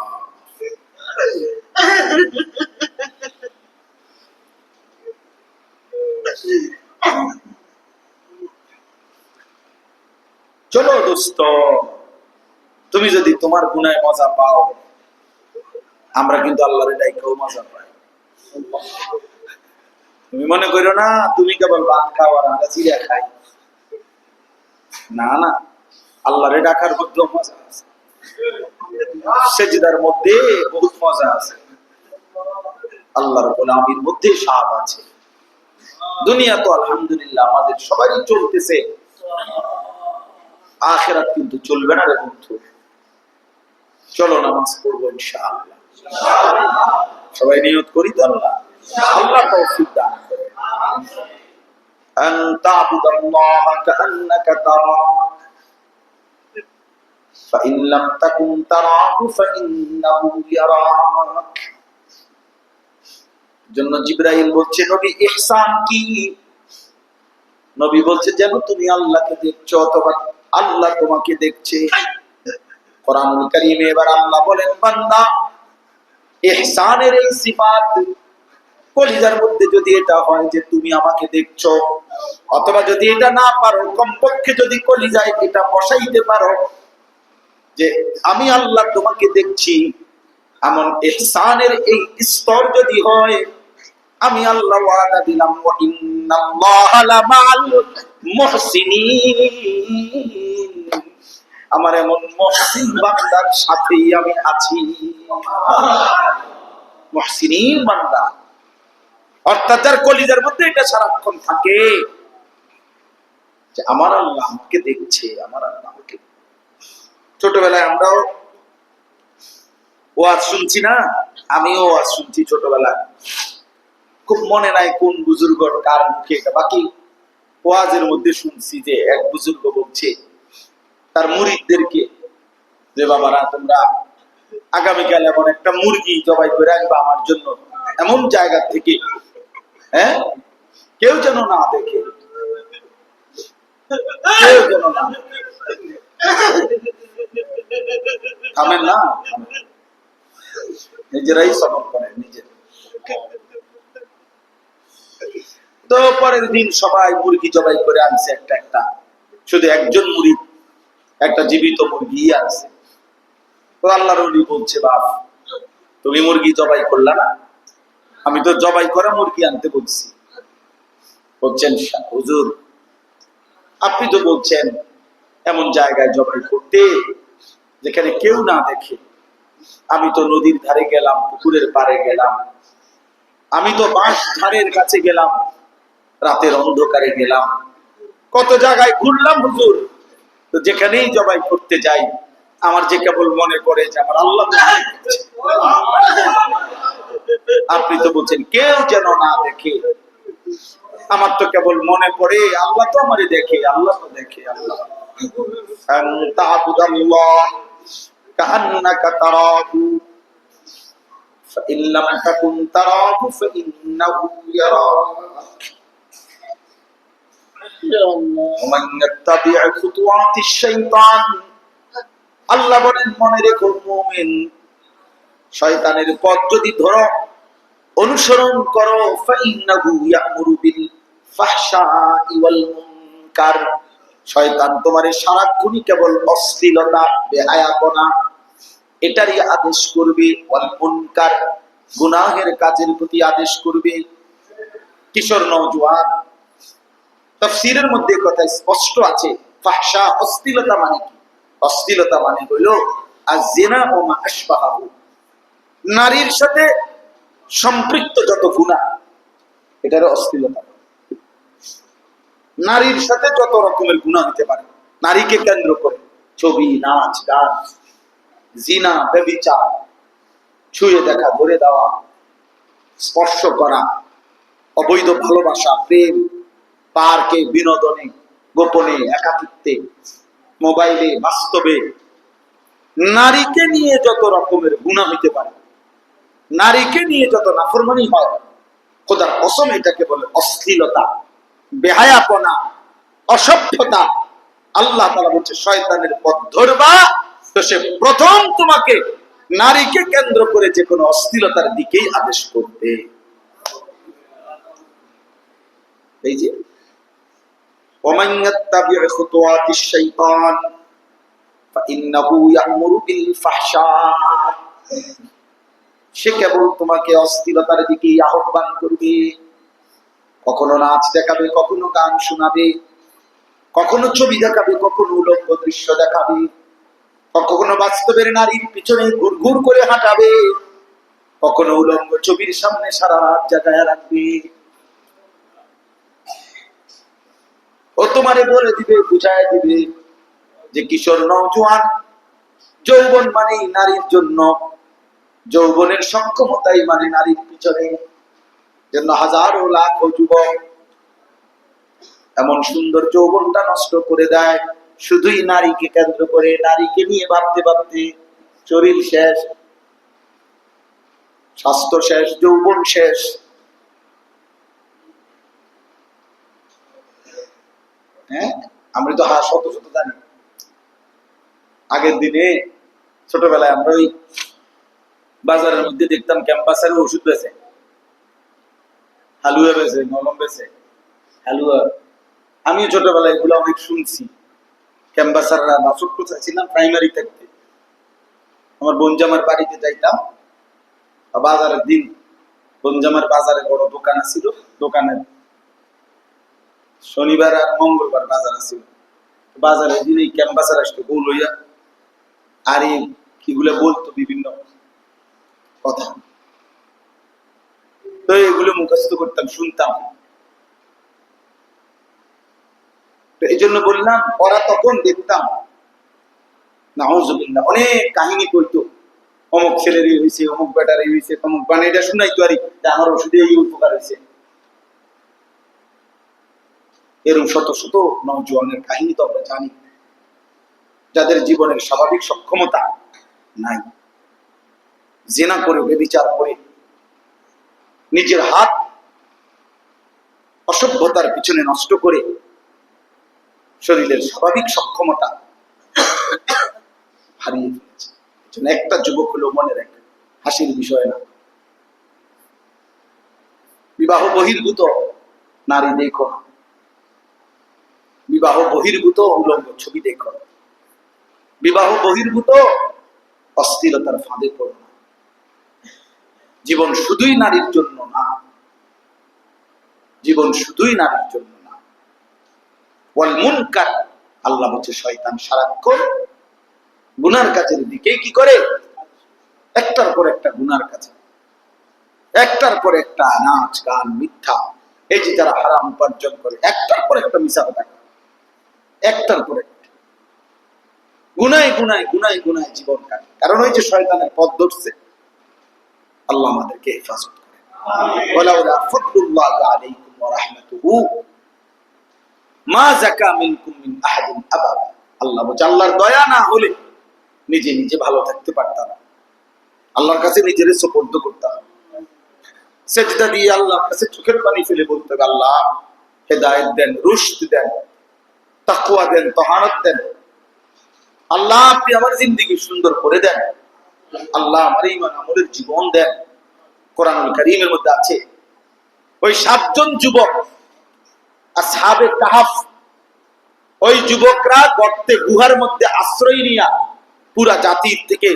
চলো দোস্ত, তুমি যদি তোমার গুনায় মজা পাও, আমরা কিন্তু আল্লাহর ডাইকেও মজা পাই। তুমি মনে করো না তুমি কেবল ভাত খাও আর আমরা চিড়া খাই, না না, আল্লাহরে ডাকার মধ্যেও মজা আছে, সেজদার মধ্যে বহুত মজা আছে, আল্লাহর গোলামির মধ্যে স্বাদ আছে। দুনিয়া তো আলহামদুলিল্লাহ আমাদের সবারই চলতেছে, আখিরাত কিন্তু চলবে না রে বন্ধু। চলো নামাজ পড়বো ইনশাআল্লাহ, সবাই নিয়ত করি তো আল্লাহ আল্লাহ তৌফিক দান করে। আন তা'বুদাল্লাহ কাআন্নাকা তারাহু ফাইন লাম তাকুন তারাহু ফাইন্নাহু ইয়ারাক। জন্য জিবরাইল বলছে নবী ইহসান কি? নবী বলছে যেন তুমি আল্লাহকে দেখছো অথবা আল্লাহ তোমাকে দেখছে। কোরআনুল কারীমে এবার আল্লাহ বলেন বান্দা ইহসানের এই সিফাত কলিজার মধ্যে যদি এটা হয় যে তুমি আমাকে দেখছো, অথবা যদি এটা না পারো কমপক্ষে যদি কলিজায় এটা বসাইতে পারো যে আমি আল্লাহ তোমাকে দেখছি, এমন ইহসানের এই স্তর যদি হয়, আমি আল্লাহ ওয়াদা দিলাম ওয়া ইন্নাল্লাহা লামাল মুহসিনিন, আমার এমন মুহসিন বান্দার সাথেই আমি আছি। মুহসিনিন বান্দা অর্থাৎ যার কলিজার মধ্যে এটা সারাক্ষণ থাকে যে আমার আল্লাহ আমাকে দেখছে, আমার আল্লাহ আমাকে। ছোটবেলায় আমরাও ওয়াজ শুনছি না, আমিও ওয়াজ শুনছি ছোটবেলায়, খুব মনে নাই কোন বুজুর্গর কার মুখে, বাকি ওয়াজের মধ্যে শুনছি যে এক বুজুর্গ বলছে তার মুরিদদেরকে যে বাবারা তোমরা আগামীকাল এমন একটা মুরগি জবাই করে আনবা আমার জন্য, এমন জায়গা থেকে, হ্যাঁ কেউ যেন না দেখে, কেউ যেন না থামেন না, নিজেরাই সফর করেন নিজের। তো পরের দিন সবাই মুরগি জবাই করে আনছে একটা একটা, শুধু একজন মুরিদ একটা জীবিত মুরগি আনছে। তো আল্লাহর ওলি বলছে বাপ তুমি মুরগি জবাই করলা না, আমি তো জবাই করা মুরগি আনতে বলছি। বলছেন হুজুর আপনি তো বলছেন এমন জায়গায় জবাই করতে যেখানে কেউ না দেখে, আমি তো নদীর ধারে গেলাম, পুকুরের পাড়ে গেলাম, আমি তো বাঁশ ধারের কাছে গেলাম, রাতের অন্ধকারে গেলাম, কত জায়গায় ঘুরলাম হুজুর, তো যেখানেই জবাই করতে যাই আমার যে কেবল মনে পড়ে যে আমার আল্লাহ। আপনি তো বলছেন কেউ যেন না দেখে, আমার তো কেবল মনে পড়ে আল্লাহ তো আমারে দেখে, আল্লাহ তো দেখে। আল্লাহ আন তা'বুদাল্লাহ কাআন্নাকা তারাহু ফাইন লাম তাকুন তারাহু ফাইন্নাহু ইয়ারাক ওয়া মান ইয়াত্তাবি' খুতুওয়াতিশ শাইতান। আল্লাহ বলেন মনে রেখো মুমিন, শয়তানের পথ যদি ধরো, অনুসরণ করো, ফাইন্নাহু ইয়া'মুরু বিল ফাহশাই ওয়াল মুনকার। শয়তান তোমারে সারাক্ষণই কেবল অশ্লীলতা, বেহায়াপনা এটারই আদেশ করবে, ওয়াল মুনকার গুনাহের কাজের প্রতি আদেশ করবে। কিশোর নওজোয়ান, তাফসীরের মধ্যে কথা স্পষ্ট আছে, ফাহশা অশ্লীলতা মানে কি? অশ্লীলতা মানে হলো আয-যিনা ওয়া মা আশবাহু, নারীর সাথে সম্পৃক্ত যত গুনাহ এটার অশ্লীলতা। নারীর সাথে যত রকমের গুনাহ হতে পারে নারীকে কেন্দ্র করে, ছবি, নাচ, গান, জিনা, ব্যভিচার, ছুঁয়ে দেখা, ধরে দেওয়া, স্পর্শ করা, অবৈধ ভালোবাসা, প্রেম, পার্কে, বিনোদনে, গোপনে, একাকিত্বে, মোবাইলে, বাস্তবে, নারীকে নিয়ে যত রকমের গুনাহ হইতে পারে, নারীকে নিয়ে যত নাফরমানি হয়, খোদার কসম এটাকে বলে অশ্লীলতা, বেহায়াপনা, অসভ্যতা। আল্লাহ তাআলা বলছে শয়তানের পথ ধরবা তো সে প্রথম তোমাকে নারীকে কেন্দ্র করে যে কোনো অশ্লীলতার দিকেই আদেশ করবে। এই যে ওমান ইয়াত্তাবি' খুতুওয়াতিশ শাইতান ফাইন্নাহু ইয়া'মুরু বিল ফাহশা, সে কেবল তোমাকে অশ্লীলতার দিকে আহ্বান করবে। কখনো নাচ দেখাবে, কখনো গান শোনাবে, কখনো ছবি দেখাবে, কখনো উলঙ্গ দৃশ্য দেখাবে, কখনো বাস্তবের নারীর পিছনে ঘুরঘুর করে হাঁটাবে, কখনো উলঙ্গ ছবির সামনে সারা রাত জাগায় রাখবে। ও তোমারে বলে দিবে, বুঝায় দিবে যে কিশোর নওজোয়ান, যৌবন মানেই নারীর জন্য, যৌবনের সক্ষমতাই মানে নারীর পিছনে। জন্য হাজারো লাখো যুবক এমন সুন্দর যৌবনটা নষ্ট করে দেয় শুধুই নারীকে কেন্দ্র করে, নারীকে নিয়ে ভাবতে ভাবতে শরীর শেষ, স্বাস্থ্য শেষ, যৌবন শেষ। হ্যাঁ, আমরা তো শত শত জানি। আগের দিনে ছোটবেলায় আমরা ওই বাজারের মধ্যে দেখতাম ক্যাম্পাসের ওষুধ বেচে, হালুয়া বেচে, মলম বেচে, হালুয়া। আমিও ছোটবেলায় এগুলো অনেক শুনছি। ক্যাম্পাসাররা বা ছোট্ট ছিলাম প্রাইমারি থাকতে, আমার বনজামার বাড়িতে যাইতাম বাজারের দিন। বনজামার বাজারে বড় দোকান ছিল, দোকানে শনিবার আর মঙ্গলবার বাজার ছিল। বাজারের দিন এই ক্যাম্পাসার আসতো গোল হইয়া, আর কিগুলো বলতো বিভিন্ন কথা, তো এগুলো মুখস্থ করতাম, শুনতাম। এই জন্য বললাম, ওরা তখন দেখতাম নাউজুবিল্লাহ অনেক কাহিনী কইতো, অমুক ছেলের এই হয়েছে, অমুক বেটার এই হয়েছে, তমুক বান, এটা শুনাইতো আর যে আমার ওষুধে এই উপকার হয়েছে। এরকম শত শত নওজোয়ানের কাহিনী তো আমরা জানি, যাদের জীবনের স্বাভাবিক সক্ষমতা নাই, জিনা করে, ব্যভিচার করে, নিজের হাত অসভ্যতার পিছনে নষ্ট করে শরীরের স্বাভাবিক সক্ষমতা হারিয়ে ফেলেছে। একটা যুবক হলো, মনে রাখে, হাসির বিষয় না। বিবাহ বহির্ভূত নারী দেখো না, বিবাহ বহির্ভূত উলঙ্গ ছবি দেখো না, বিবাহ বহির্ভূত অশ্লীলতার ফাঁদে পড়ো না। জীবন শুধুই নারীর জন্য না, জীবন শুধুই নারীর জন্য না। ওয়াল মুনকার, আল্লাহ বলছে শয়তান সারাক্ষণ গুনার কাজের দিকে কি করে, একটার পর একটা গুনার কাছে, একটার পর একটা নাচ, গান, মিথ্যা, এই যে যারা হারাম উপার্জন করে, একটার পর একটা মিশা কথা, একটার পর একটা গুনায় গুনায় গুনায় গুনায় জীবন কাটে। কারণ ওই যে শয়তানের পথ ধরছে। আল্লাহ আমাদেরকে হেফাজত করে। ওয়ালাউলা ফাদলুল্লাহি আলাইকুম ওয়া রাহমাতুহু মা যাকা মিনকুম মিন আহাদিন আবাদা। আল্লাহ বলেন আল্লাহর দয়া না হলে নিজে নিজে ভালো থাকতে পারতাম না, আল্লাহর কাছে নিজের সুপর্দ করতাম, সেজদা দিয়ে আল্লাহর কাছে চোখের পানি ফেলে বলতে হবে আল্লাহ হেদায়েত দেন, রুশদ দেন, তাকওয়া দেন, তাহারত দেন। আল্লাহ আপনি আমার জিন্দেগি সুন্দর করে দেন, আল্লাহ আমার ঈমান আমলের জীবন দেন। কোরআনুল কারীমের মধ্যে আছে ওই 7 জন যুবক আসহাবে কাহাফ, ওই যুবকরা গর্তে গুহার মধ্যে আশ্রয় নিয়া পুরা জাতির থেকে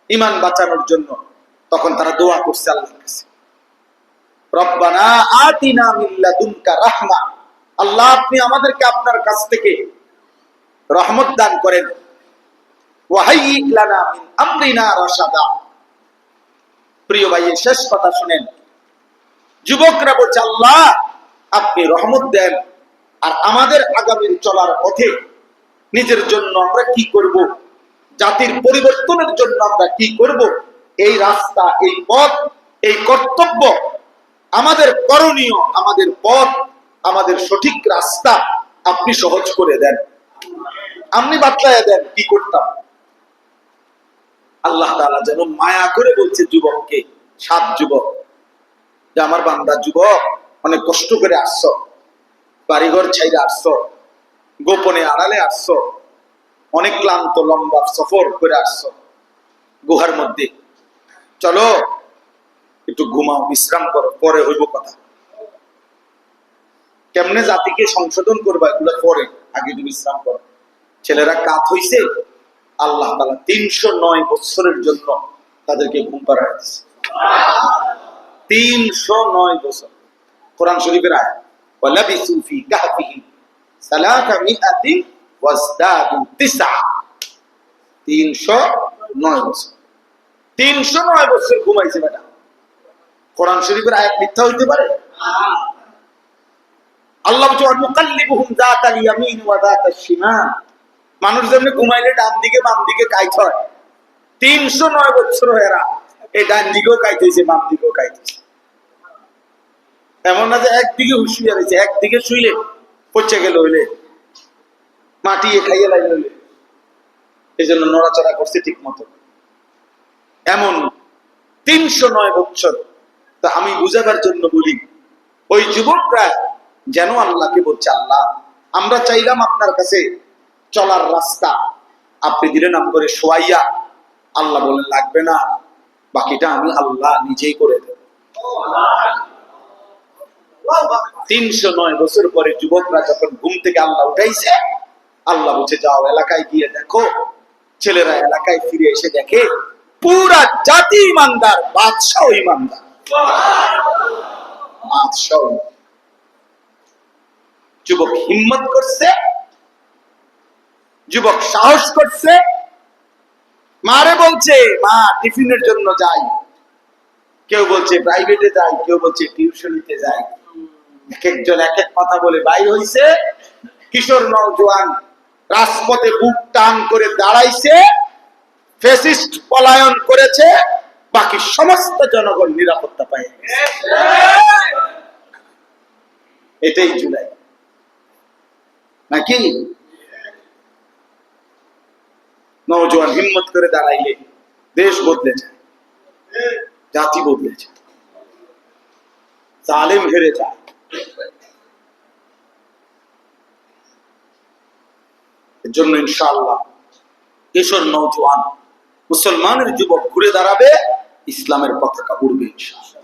ঈমান বাঁচানোর জন্য তখন তারা দোয়া করছে আল্লাহর কাছে, রব্বানা আতিনা মিন লাদুনকা রাহমা, আল্লাহ আপনি আমাদেরকে আপনার কাছ থেকে রহমত দান করেন, ওয়া হাইয়্যি লানা মিন আমরিনা রাশাদা। প্রিয় ভাইয়ের শেষ কথা শুনেন, যুবকরা বলছে আল্লাহ আপনি রহমত দেন, আর আমাদের আগামীর চলার পথে নিজের জন্য আমরা কি করব, জাতির পরিবর্তনের জন্য আমরা কি করব, এই রাস্তা, এই পথ, এই কর্তব্য, আমাদের করণীয়, আমাদের পথ, আমাদের সঠিক রাস্তা আপনি সহজ করে দেন, আপনি বাতলায়া দেন কি করতাম। আল্লাহ তাআলা যেন মায়া করে বলছে যুবককে, 7 যুবক, যে আমার বান্দা যুবক অনেক কষ্ট করে আসছো, বাড়িঘর ছাইরে আসছো, গোপনে আড়ালে আসছো, অনেক ক্লান্ত লম্বা সফর করে আসছো গুহার মধ্যে, চলো একটু ঘুমাও, বিশ্রাম করো, পরে হইব কথা। কেমনে জাতিকে সংশোধন করবা এগুলো পরে, আগে একটু বিশ্রাম করো। ছেলেরা কাত হইছে, আল্লাহ তাআলা 309 বছরের জন্য তাদেরকে ঘুম পাড়ায় দিয়েছে। 309 বছর, কোরআন শরীফের আয়াত, ওয়ালাবিসু ফি কাহফিহিম সালাসামিআতিন ওয়াজদাদু তিসআ। 309 বছর, 309 বছর ঘুমাইছে বেটা। কোরআন শরীফের আয়াত মিথ্যা হইতে পারে? আল্লাহ বলেন মুকাল্লিবুহুম যাতাল ইয়ামিন ওয়া যাতাশ শিমাল, মানুষ যেমনি ঘুমাইলে ডান দিকে বাম দিকে কাইত হয়, 309 বছর এরা এই ডান দিকেও কাইতেছে, বাম দিকেও কাইতেছে। এমন না যে একদিকে শুয়ে রয়েছে, একদিকে শুইলে পচে গেল হইলে মাটি খাইয়ে লাগলে হইলে, এই জন্য নড়াচড়া করছে ঠিক মতো। এমন 309 বছর। তা আমি বুঝাবার জন্য বলি, ওই যুবকরা যেন আল্লাহকে বলছে আল্লাহ আমরা চাইলাম আপনার কাছে চলার রাস্তা, আপনি দিলেন নাম করে শোয়াইয়া। আল্লাহ বলেন লাগবে না, বাকিটা আমি আল্লাহ নিজেই করে দেব। 309 বছর পরে যুবকরা যখন ঘুম থেকে আল্লাহ উঠাইছে, আল্লাহ বলছে যাও এলাকায় গিয়ে দেখো। ছেলেরা এলাকায় ফিরে এসে দেখে পুরা জাতি ইমানদার, বাদশাহ ইমানদার, বাদশাহ। যুবক হিম্মত করছে, যুবক সাহস করছে, মারে বলছে মা টিফিনের জন্য যাই, কেউ বলছে প্রাইভেটে যাই, কেউ বলছে টিউশনিতে যাই, এক একজন এক এক কথা বলে বাইর হইছে। কিশোর নওজোয়ান রাজপথে বুক টান করে দাঁড়াইছে, ফ্যাসিস্ট পলায়ন করেছে, বাকি সমস্ত জনগণ নিরাপত্তা পায়। এটাই জুলাই নাকি? নওজোয়ান হিম্মত করে দাঁড়াইলে দেশ বদলে যায়, জাতি বদলে যায়, জালেম হেরে যায়। এর জন্য ইনশাআল্লাহ কিশোর নওজোয়ান মুসলমানের যুবক ঘুরে দাঁড়াবে, ইসলামের পতাকা উড়বে ইনশাআল্লাহ।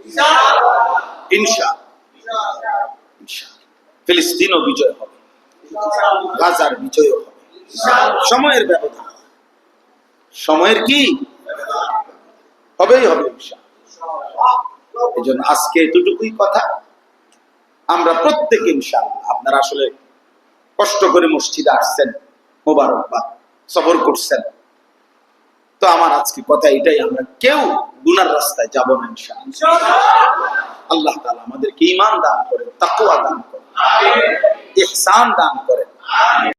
ইনশাআল্লাহ ফিলিস্তিনও বিজয় হবে, গাজার বিজয় হবে, সময়ের ব্যবধান, সময়ের কি হবেই হবে ইনশাআল্লাহ। এই জন্য আজকে এতটুকুই কথা। আমরা প্রত্যেকে ইনশাআল্লাহ, আপনারা আসলে কষ্ট করে মসজিদে আসছেন, মোবারকবাদ, সবর করছেন। তো আমার আজকে কথা এটাই, আমরা কেউ গুনার রাস্তায় যাব না ইনশাআল্লাহ। আল্লাহ তাআলা আমাদেরকে ঈমান দান করেন, তাকওয়া দান করেন, ইহসান দান করেন।